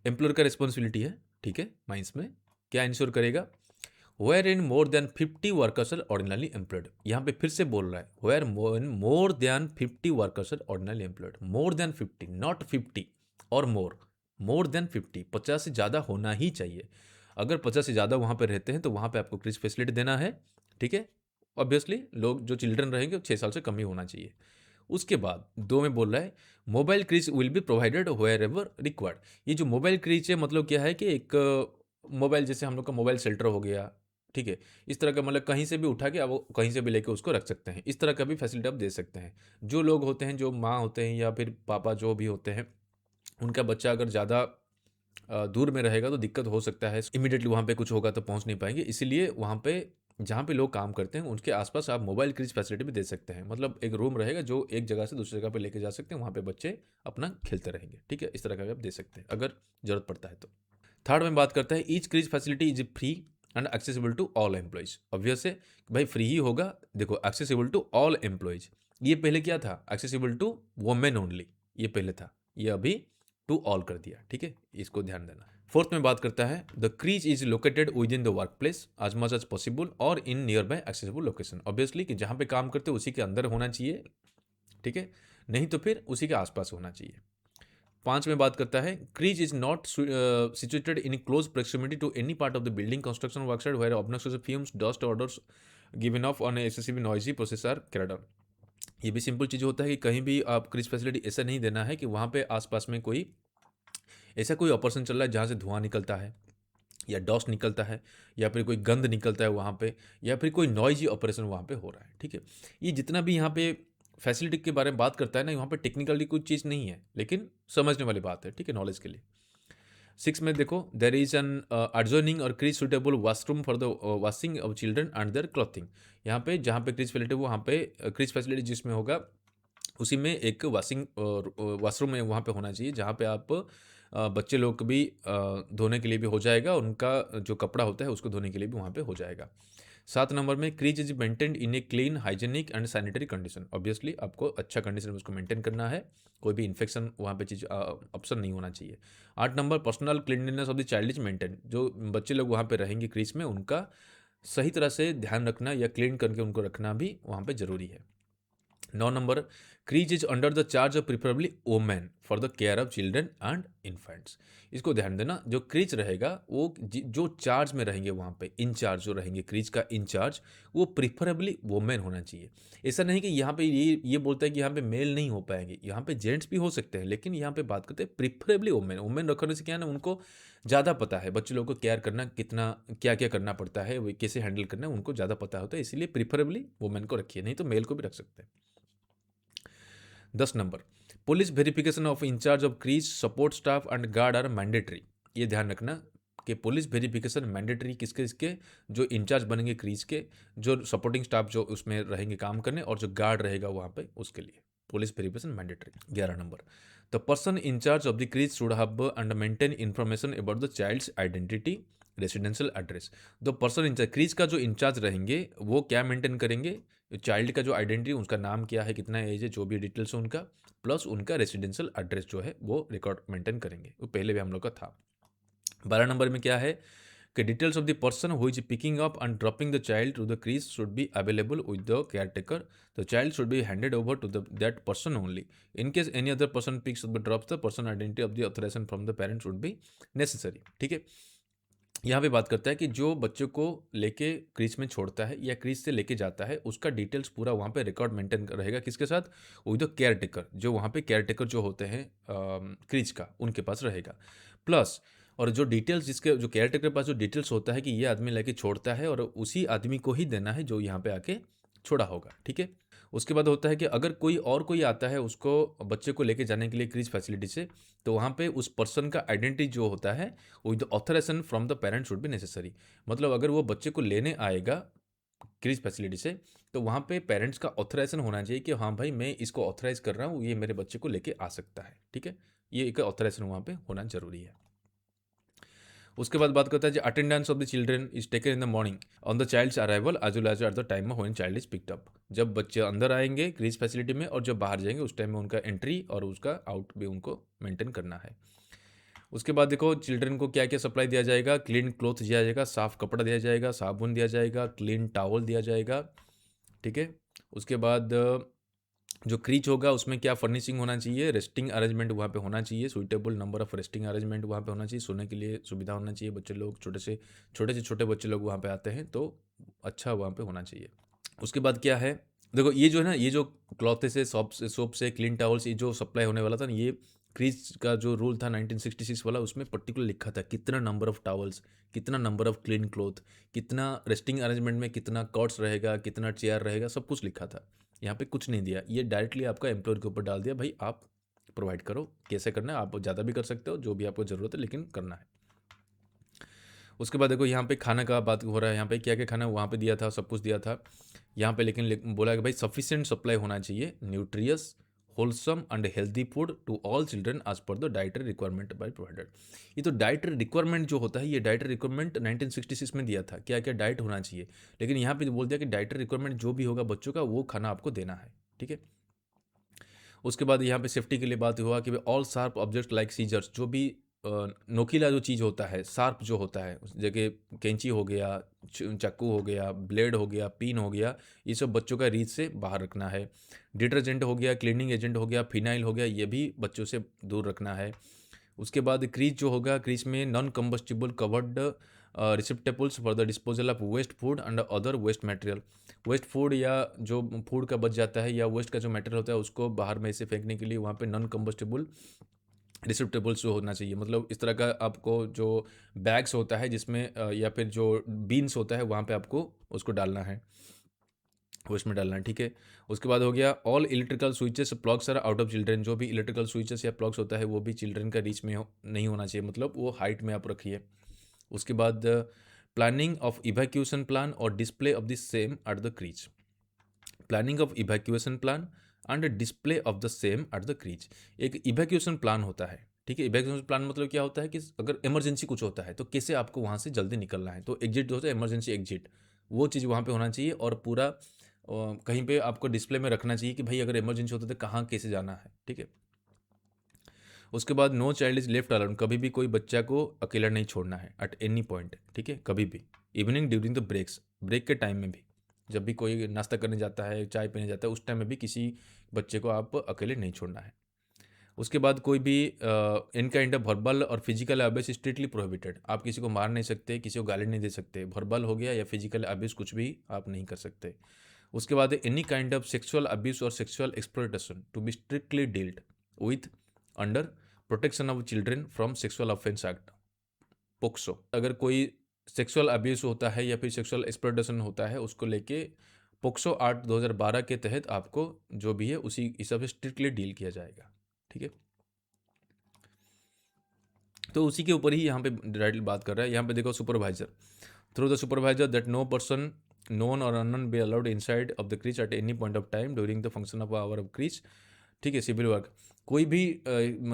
employer का रिस्पॉन्सिबिलिटी है, ठीक है। माइंस में क्या इंश्योर करेगा, where in more than 50 workers are ordinarily employed. यहाँ पे फिर से बोल रहा है where more than 50 workers are ordinarily employed, more than 50 not 50 और मोर देन 50, 50 से ज़्यादा होना ही चाहिए। अगर 50 से ज़्यादा वहाँ पे रहते हैं तो वहाँ पे आपको क्रीज फैसिलिटी देना है, ठीक है। ऑब्वियसली लोग जो चिल्ड्रन रहेंगे 6 साल से कम ही होना चाहिए। उसके बाद 2 में बोल रहा है mobile creche will be provided where ever required. ये जो मोबाइल क्रीज है मतलब क्या है कि एक मोबाइल, जैसे हम लोग का मोबाइल शेल्टर हो गया, ठीक है। इस तरह का मतलब कहीं से भी उठा के आप वो कहीं से भी लेके उसको रख सकते हैं, इस तरह का भी फैसिलिटी आप दे सकते हैं। जो लोग होते हैं, जो माँ होते हैं या फिर पापा जो भी होते हैं, उनका बच्चा अगर ज़्यादा दूर में रहेगा तो दिक्कत हो सकता है, इमीडिएटली वहाँ पे कुछ होगा तो पहुँच नहीं पाएंगे, इसीलिए वहाँ पे जहाँ पे लोग काम करते हैं उनके आसपास आप मोबाइल क्रीज फैसिलिटी भी दे सकते हैं। मतलब एक रूम रहेगा जो एक जगह से दूसरी जगह पे लेके जा सकते हैं, वहाँ पे बच्चे अपना खेलते रहेंगे, ठीक है। इस तरह का भी आप दे सकते हैं अगर ज़रूरत पड़ता है तो। थर्ड में बात करता है each creche facility is free and accessible to all employees. Obvious है भाई फ्री ही होगा। देखो एक्सेसिबल टू ऑल एम्प्लॉयज़, ये पहले क्या था, एक्सेसिबल टू वुमेन ओनली, ये पहले था, ये अभी टू ऑल कर दिया, ठीक है। इसको ध्यान देना। फोर्थ में बात करता है the creche is located within the work place as much as possible or in nearby accessible location. Obviously कि जहाँ पे काम करते हो उसी के अंदर होना चाहिए, ठीक है, नहीं तो फिर उसी के आसपास होना चाहिए। 5 में बात करता है creche is not situated in close proximity to any part of the building construction worksite where obnoxious fumes dust odours given off on excessive noisy process are carried out. ये भी सिंपल चीज़ होता है कि कहीं भी आप क्रीज फैसिलिटी ऐसा नहीं देना है कि वहाँ पे आसपास में कोई ऐसा कोई ऑपरेशन चल रहा है जहाँ से धुआं निकलता है या डस्ट निकलता है या फिर कोई गंद निकलता है वहाँ पे, या फिर कोई नॉइजी ऑपरेशन वहाँ पे हो रहा है, ठीक है। ये जितना भी यहाँ पे फैसिलिटी के बारे में बात करता है ना, वहाँ पे टेक्निकली कुछ चीज़ नहीं है, लेकिन समझने वाली बात है, ठीक है, नॉलेज के लिए। 6 में देखो, देयर इज एन एडजॉइनिंग और creche suitable washroom for the washing of children and their clothing. यहाँ पे जहाँ पे क्रीज फैसिलिटी, वहाँ पे क्रीज फैसिलिटी जिसमें होगा उसी में एक वॉशरूम है, वहाँ पे होना चाहिए, जहाँ पे आप बच्चे लोग को भी धोने के लिए भी हो जाएगा, उनका जो कपड़ा होता है उसको धोने के लिए भी वहाँ पे हो जाएगा। 7 नंबर में, crease is maintained in a clean, hygienic and sanitary condition. Obviously आपको अच्छा कंडीशन में उसको मेंटेन करना है, कोई भी इन्फेक्शन वहाँ पे चीज़ ऑप्शन नहीं होना चाहिए। 8 number, personal cleanliness of the child is maintain. जो बच्चे लोग वहाँ पे रहेंगे क्रीज में, उनका सही तरह से ध्यान रखना या क्लीन करके उनको रखना भी वहाँ पे ज़रूरी है। 9 number, crease is under the charge of preferably women for the care of children and infants. इसको ध्यान देना, जो क्रीज रहेगा वो जो चार्ज में रहेंगे वहाँ पे, इंचार्ज जो रहेंगे, क्रीज का इंचार्ज, वो प्रिफरेबली वोमेन होना चाहिए। ऐसा नहीं कि यहाँ पे ये बोलता है कि यहाँ पे मेल नहीं हो पाएंगे, यहाँ पे जेंट्स भी हो सकते हैं, लेकिन यहाँ पे बात करते हैं प्रिफरेबली वोमेन। वोमेन रखने से क्या है ना, उनको ज़्यादा पता है बच्चे लोगों को केयर करना, कितना क्या क्या करना पड़ता है, वो कैसे हैंडल करना है, उनको ज़्यादा पता होता है, इसलिए प्रिफरेबली वोमेन को रखिए, नहीं तो मेल को भी रख सकते हैं। 10 नंबर, police verification of in charge of creche, support staff and guard are mandatory. ये ध्यान रखना कि पुलिस वेरिफिकेशन मैंडेटरी किसके किसके, जो इंचार्ज बनेंगे क्रीज के, जो सपोर्टिंग स्टाफ जो उसमें रहेंगे काम करने, और जो गार्ड रहेगा वहाँ पे उसके लिए पुलिस वेरिफिकेशन मैंडेटरी। 11 नंबर, the person in charge of the creche should have and maintain information about the child's identity, residential address. The person in charge, creche का जो इंचार्ज रहेंगे वो क्या मेंटेन करेंगे, चाइल्ड का जो आइडेंटिटी, उसका नाम क्या है, कितना एज है, जो भी डिटेल्स है उनका, प्लस उनका रेसिडेंशियल एड्रेस जो है वो रिकॉर्ड मेंटेन करेंगे, वो पहले भी हम लोग का था। 12 नंबर में क्या है कि details of the person who is picking up and dropping the child to the creche should be available with the caretaker, the child should be handed over to that person only, in case any other person picks up drops the person identity of the authorisation from the parents should be necessary. ठीक है, यहाँ पे बात करता है कि जो बच्चों को लेके क्रीज में छोड़ता है या क्रीज से लेके जाता है, उसका डिटेल्स पूरा वहाँ पे रिकॉर्ड मेंटेन रहेगा, किसके साथ, विद द केयर टेकर, जो वहाँ पे केयर टेकर जो होते हैं क्रीज का, उनके पास रहेगा। प्लस और जो डिटेल्स, जिसके जो केयर टेकर के पास जो डिटेल्स होता है कि ये आदमी लेके छोड़ता है, और उसी आदमी को ही देना है जो यहाँ पे आके छोड़ा होगा। ठीक है, उसके बाद होता है कि अगर कोई आता है उसको, बच्चे को लेके जाने के लिए क्रीज फैसिलिटी से, तो वहाँ पे उस पर्सन का आइडेंटिटी जो होता है with authorisation from the parent should be necessary. मतलब अगर वो बच्चे को लेने आएगा क्रीज फैसिलिटी से, तो वहाँ पे पेरेंट्स का ऑथराइजेशन होना चाहिए कि हाँ भाई मैं इसको ऑथराइज कर रहा हूँ, ये मेरे बच्चे को लेके आ सकता है। ठीक है, ये एक ऑथराइजेशन वहाँ पे होना जरूरी है। उसके बाद बात करता है attendance of the children is taken in the morning on the child's arrival as well as at the time when child is picked up. जब बच्चे अंदर आएंगे क्रीज फैसिलिटी में और जब बाहर जाएंगे, उस टाइम में उनका एंट्री और उसका आउट भी उनको मेंटेन करना है। उसके बाद देखो चिल्ड्रन को क्या क्या सप्लाई दिया जाएगा, क्लीन क्लॉथ दिया जाएगा, साफ कपड़ा दिया जाएगा, साबुन दिया जाएगा, क्लीन टॉवल दिया जाएगा। ठीक है, उसके बाद जो क्रीच होगा उसमें क्या फर्निशिंग होना चाहिए, रेस्टिंग अरेंजमेंट वहाँ पे होना चाहिए, suitable number of resting arrangement वहाँ पे होना चाहिए, सोने के लिए सुविधा होना चाहिए, बच्चे लोग छोटे बच्चे लोग वहाँ पे आते हैं तो अच्छा वहाँ पे होना चाहिए। उसके बाद क्या है, देखो ये जो है ना, ये जो क्लॉथ से सोप से क्लीन टावल्स, ये जो सप्लाई होने वाला था ना, ये क्रीज का जो रूल था 1966 वाला, उसमें पर्टिकुलर लिखा था कितना नंबर ऑफ टावल्स, कितना नंबर ऑफ क्लीन क्लॉथ, कितना रेस्टिंग अरेंजमेंट में कितना कॉट्स रहेगा, कितना चेयर रहेगा, सब कुछ लिखा था। यहाँ पे कुछ नहीं दिया, ये डायरेक्टली आपका एम्प्लॉयर के ऊपर डाल दिया, भाई आप प्रोवाइड करो, कैसे करना है, आप ज़्यादा भी कर सकते हो, जो भी आपको ज़रूरत है, लेकिन करना है। उसके बाद देखो यहाँ पे खाना का बात हो रहा है, यहाँ पे क्या क्या खाना वहाँ पे दिया था, सब कुछ दिया था यहाँ पे, लेकिन बोला कि भाई सफिशिएंट सप्लाई होना चाहिए, nutritious wholesome and healthy food to all children as per the dietary requirement by provided. ये तो डाइटरी रिक्वायरमेंट जो होता है, ये डाइटरी रिक्वायरमेंट 1966 में दिया था, क्या क्या डाइट होना चाहिए, लेकिन यहाँ पे बोल दिया कि डाइटरी रिक्वायरमेंट जो भी होगा बच्चों का, वो खाना आपको देना है। ठीक है, उसके बाद यहाँ पे सेफ्टी के लिए बात हुआ कि all sharp object like scissors, जो भी नोकीला जो चीज़ होता है, शार्प जो होता है, उस जगह कैंची हो गया, चाकू हो गया, ब्लेड हो गया, पिन हो गया, ये सब बच्चों का रीच से बाहर रखना है। डिटर्जेंट हो गया, क्लीनिंग एजेंट हो गया, फिनाइल हो गया, ये भी बच्चों से दूर रखना है। उसके बाद क्रीज जो होगा, क्रीज में non combustible covered receptacles for the disposal of waste food and other waste material. Waste food या जो फूड का बच जाता है या वेस्ट का जो मटेरियल होता है, उसको बाहर में से फेंकने के लिए वहाँ पे नॉन कम्बस्टिबल रिसिप्टेबल्स जो होना चाहिए। मतलब इस तरह का आपको जो बैग्स होता है जिसमें या फिर जो बीन्स होता है, वहाँ पे आपको उसको डालना है। वो इसमें डालना है, ठीक है। उसके बाद हो गया all electrical switches plugs are out of children, जो भी इलेक्ट्रिकल स्विचेस या प्लग्स होता है वो भी चिल्ड्रन का रीच में नहीं होना चाहिए, मतलब वो हाइट में आप रखिए। उसके बाद प्लानिंग ऑफ इवैक्यूएशन प्लान और display of the same at the crease, planning of evacuation plan and display of the same at the crease. एक इवैक्यूएशन प्लान होता है, ठीक है। इवैक्यूएशन प्लान मतलब क्या होता है कि अगर इमरजेंसी कुछ होता है तो कैसे आपको वहाँ से जल्दी निकलना है, तो एग्जिट जो होता है इमरजेंसी एग्जिट, वो चीज़ वहाँ पे होना चाहिए। और पूरा कहीं पे आपको डिस्प्ले में रखना चाहिए कि भाई अगर इमरजेंसी होता है तो कहाँ कैसे जाना है, ठीक है। उसके बाद no child is left alone, कभी भी कोई बच्चा को अकेला नहीं छोड़ना है एट एनी पॉइंट, ठीक है, कभी भी। Evening during the breaks, break के टाइम में भी, जब भी कोई नाश्ता करने जाता है, चाय पीने जाता है, उस टाइम में भी किसी बच्चे को आप अकेले नहीं छोड़ना है। उसके बाद कोई भी इन काइंड ऑफ वर्बल और फिजिकल अब्यूज स्ट्रिक्टली प्रोहिबिटेड, आप किसी को मार नहीं सकते, किसी को गाली नहीं दे सकते, वर्बल हो गया या फिजिकल अब्यूज कुछ भी आप नहीं कर सकते। उसके बाद any kind of sexual abuse or sexual exploitation to be strictly dealt with under protection of children from sexual offence act, POCSO. अगर कोई सेक्सुअल अब्यूज होता है या फिर सेक्सुअल एक्सप्लॉयटेशन होता है, उसको लेके पोक्सो एक्ट 2012 के तहत आपको जो भी है उसी हिसाब से स्ट्रिक्टली डील किया जाएगा, ठीक है। तो उसी के ऊपर ही यहाँ पे डायरेक्टली बात कर रहा है। यहाँ पे देखो supervisor, through the supervisor that no person known or unknown be allowed inside of the creche at any point of time during the function of hour of creche, ठीक है। सिविल वर्क, कोई भी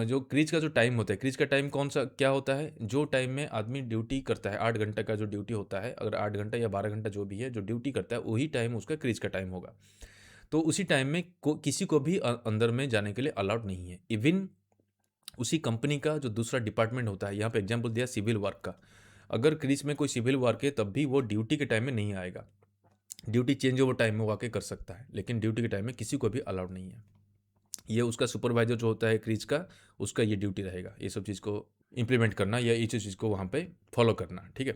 जो क्रीज का जो time होता है, crease का टाइम कौन सा क्या होता है, जो टाइम में आदमी ड्यूटी करता है, 8 घंटे का जो ड्यूटी होता है, अगर 8 घंटा या 12 घंटा जो भी है जो ड्यूटी करता है, वही टाइम उसका क्रीज का टाइम होगा। तो उसी टाइम में किसी को भी अंदर में जाने के लिए अलाउड नहीं है। इवन उसी कंपनी का जो दूसरा डिपार्टमेंट होता है, यहाँ पे एग्जाम्पल दिया सिविल वर्क का, अगर क्रीज में कोई सिविल वर्क है तब भी वो ड्यूटी के टाइम में नहीं आएगा, ड्यूटी चेंज ओवर टाइम में वाकई कर सकता है, लेकिन ड्यूटी के टाइम में किसी को भी अलाउड नहीं है। ये उसका सुपरवाइजर जो होता है क्रीज का, उसका ये ड्यूटी रहेगा, ये सब चीज़ को इम्प्लीमेंट करना या ये चीज़ को वहाँ पे फॉलो करना, ठीक है।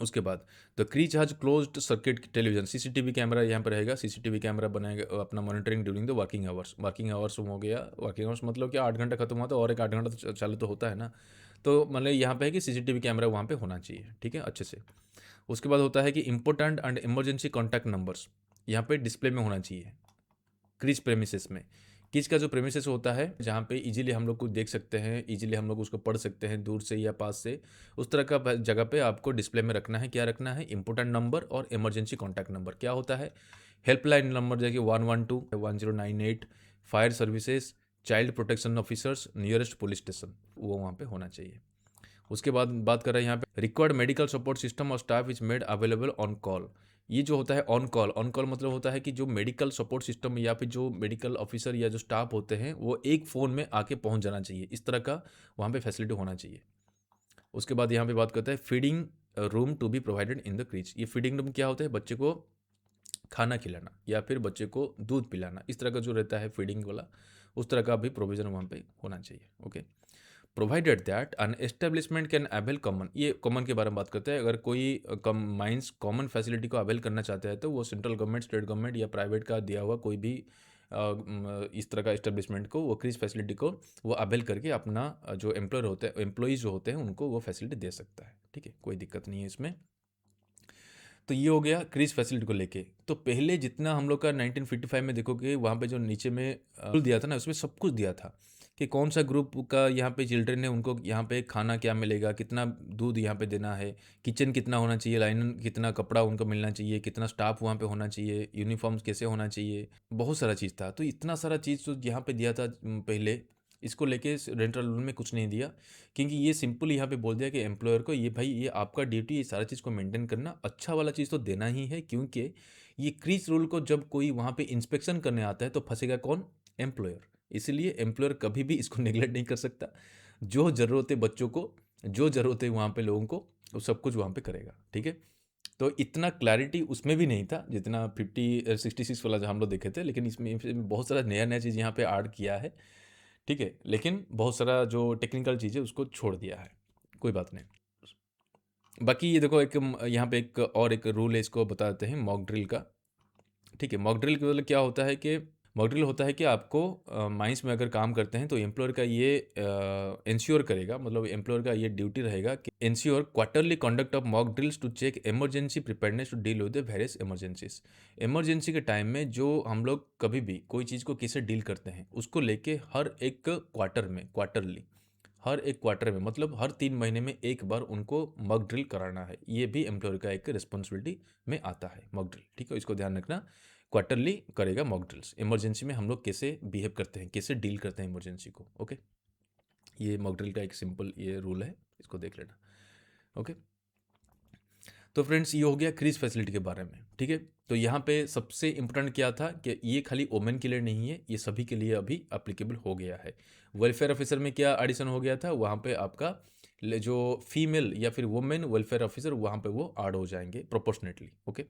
उसके बाद the crease has closed circuit television, CCTV camera यहाँ पर रहेगा, सीसीटीवी कैमरा बनाएगा अपना monitoring during the working hours. Working hours हो गया, वर्किंग आवर्स मतलब कि 8 घंटा खत्म हुआ तो और एक 8 घंटा तो चालू तो होता है ना, तो मतलब यहाँ पे है कि सीसीटीवी कैमरा वहाँ पे होना चाहिए, ठीक है, अच्छे से। उसके बाद होता है कि important and emergency contact numbers यहाँ पे डिस्प्ले में होना चाहिए क्रीज प्रेमिसेस में। क्रीज का जो प्रेमिसेस होता है जहाँ पे इजीली हम लोग को देख सकते हैं, इजीली हम लोग उसको पढ़ सकते हैं दूर से या पास से, उस तरह का जगह पे आपको डिस्प्ले में रखना है। क्या रखना है, इंपॉर्टेंट नंबर और इमरजेंसी कॉन्टैक्ट नंबर। क्या होता है, हेल्पलाइन नंबर जैसे 112, 1098, fire services, child protection officers, nearest police station, वो वहाँ पे होना चाहिए। उसके बाद बात कर रहे हैं यहाँ पे रिक्वायर्ड मेडिकल सपोर्ट सिस्टम और staff is made available on call. ये जो होता है ऑन कॉल, ऑन कॉल मतलब होता है कि जो मेडिकल सपोर्ट सिस्टम या फिर जो मेडिकल ऑफिसर या जो स्टाफ होते हैं वो एक फ़ोन में आके पहुंच जाना चाहिए, इस तरह का वहाँ पे फैसिलिटी होना चाहिए। उसके बाद यहाँ पे बात करते हैं feeding room to be provided in the creche. ये फीडिंग रूम क्या होता है, बच्चे को खाना खिलाना या फिर बच्चे को दूध पिलाना, इस तरह का जो रहता है फीडिंग वाला, उस तरह का भी प्रोविज़न वहाँ पे होना चाहिए, okay. Provided that an establishment can avail common, ये कॉमन के बारे में बात करते हैं। अगर कोई माइंस कॉमन फैसिलिटी को अवेल करना चाहते हैं तो वो सेंट्रल गवर्नमेंट, स्टेट गवर्नमेंट या प्राइवेट का दिया हुआ कोई भी इस तरह का एस्टेब्लिशमेंट को, वो क्रीज फैसिलिटी को वो अवेल करके अपना जो एम्प्लॉयर होते हैं, एम्प्लॉयज़ जो होते हैं उनको वो फैसिलिटी दे सकता है, ठीक है, कोई दिक्कत नहीं है इसमें। तो ये हो गया क्रीज फैसिलिटी को लेके। तो पहले जितना हम लोग का 1955 में देखोगे वहाँ पे जो नीचे में दिया था ना, उसमें सब कुछ दिया था कि कौन सा ग्रुप का यहाँ पे चिल्ड्रन है, उनको यहाँ पे खाना क्या मिलेगा, कितना दूध यहाँ पे देना है, किचन कितना होना चाहिए, लाइन कितना कपड़ा उनको मिलना चाहिए, कितना स्टाफ वहाँ पे होना चाहिए, यूनिफॉर्म्स कैसे होना चाहिए, बहुत सारा चीज़ था। तो इतना सारा चीज़ तो यहाँ पे दिया था पहले, इसको लेके रेंटल रूल में कुछ नहीं दिया, क्योंकि ये सिंपल यहाँ पे बोल दिया कि एम्प्लॉयर को ये भाई ये आपका ड्यूटी ये सारा चीज़ को मेंटेन करना, अच्छा वाला चीज़ तो देना ही है, क्योंकि ये क्रीज रूल को जब कोई वहाँ पे इंस्पेक्शन करने आता है तो फंसेगा कौन, एम्प्लॉयर। इसलिए एम्प्लॉयर कभी भी इसको निगलेक्ट नहीं कर सकता, जो ज़रूरत है बच्चों को, जो ज़रूरत है वहाँ पे लोगों को, वो सब कुछ वहाँ पे करेगा, ठीक है। तो इतना क्लैरिटी उसमें भी नहीं था जितना 66 वाला जो हम लोग देखे थे, लेकिन इसमें बहुत सारा नया नया चीज़ यहाँ पे ऐड किया है, ठीक है, लेकिन बहुत सारा जो टेक्निकल चीज़ है उसको छोड़ दिया है, कोई बात नहीं। बाकी ये देखो एक यहाँ पे एक रूल है, इसको बताते हैं मॉक ड्रिल का, ठीक है। मॉक ड्रिल का मतलब क्या होता है कि मॉक ड्रिल होता है कि आपको माइंस में अगर काम करते हैं तो एम्प्लॉयर का ये इंश्योर करेगा, मतलब एम्प्लॉयर का ये ड्यूटी रहेगा कि ensure quarterly conduct of mock drills to check emergency preparedness to deal with the various emergencies. Emergency के टाइम में जो हम लोग कभी भी कोई चीज़ को कैसे डील करते हैं उसको लेके हर एक क्वार्टर में, क्वार्टरली हर एक क्वार्टर में मतलब हर 3 महीने में एक बार उनको मॉक ड्रिल कराना है। ये भी एम्प्लॉयर का एक रिस्पॉन्सिबिलिटी में आता है मॉक ड्रिल, ठीक है, इसको ध्यान रखना। क्वार्टरली करेगा मॉक ड्रिल्स, इमरजेंसी में हम लोग कैसे बिहेव करते हैं, कैसे डील करते हैं इमरजेंसी को। ओके, ये मॉक ड्रिल का एक सिंपल ये रूल है, इसको देख लेना। ओके, तो फ्रेंड्स ये हो गया क्रीज फैसिलिटी के बारे में, ठीक है। तो यहाँ पे सबसे इम्पोर्टेंट क्या था कि ये खाली वोमेन के लिए नहीं है, ये सभी के लिए अभी अप्लीकेबल हो गया है। वेलफेयर ऑफिसर में क्या एडिशन हो गया था, वहाँ पे आपका जो फीमेल या फिर वुमेन वेलफेयर ऑफिसर वहाँ पे वो ऐड हो जाएंगे प्रोपोर्शनेटली। ओके,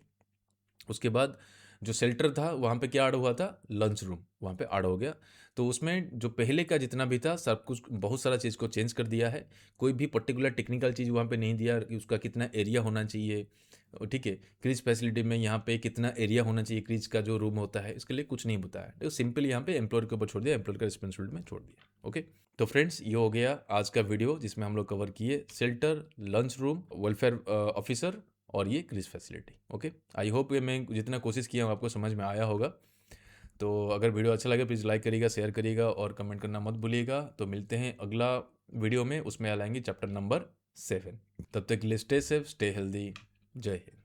उसके बाद जो शेल्टर था वहाँ पे क्या ऐड हुआ था, लंच रूम वहाँ पे ऐड हो गया। तो उसमें जो पहले का जितना भी था सब कुछ बहुत सारा चीज़ को चेंज कर दिया है। कोई भी पर्टिकुलर टेक्निकल चीज़ वहाँ पे नहीं दिया कि उसका कितना एरिया होना चाहिए, ठीक है। क्रीज फैसिलिटी में यहाँ पे कितना एरिया होना चाहिए क्रीज का जो रूम होता है, इसके लिए कुछ नहीं बताया, तो सिंपल यहाँ पे एम्प्लॉयर के ऊपर छोड़ दिया, एम्प्लॉयर का रिस्पॉन्सिबिलिटी में छोड़ दिया। ओके, तो फ्रेंड्स ये हो गया आज का वीडियो जिसमें हम लोग कवर किए shelter, lunch room, welfare officer और ये crease facility. Okay, I hope ये मैं जितना कोशिश किया हूँ आपको समझ में आया होगा। तो अगर वीडियो अच्छा लगे प्लीज़ लाइक करिएगा, शेयर करिएगा और कमेंट करना मत भूलिएगा। तो मिलते हैं अगला वीडियो में, उसमें लाएंगे चैप्टर नंबर 7। तब तक के लिए स्टे सेफ, स्टे हेल्दी। जय हिंद।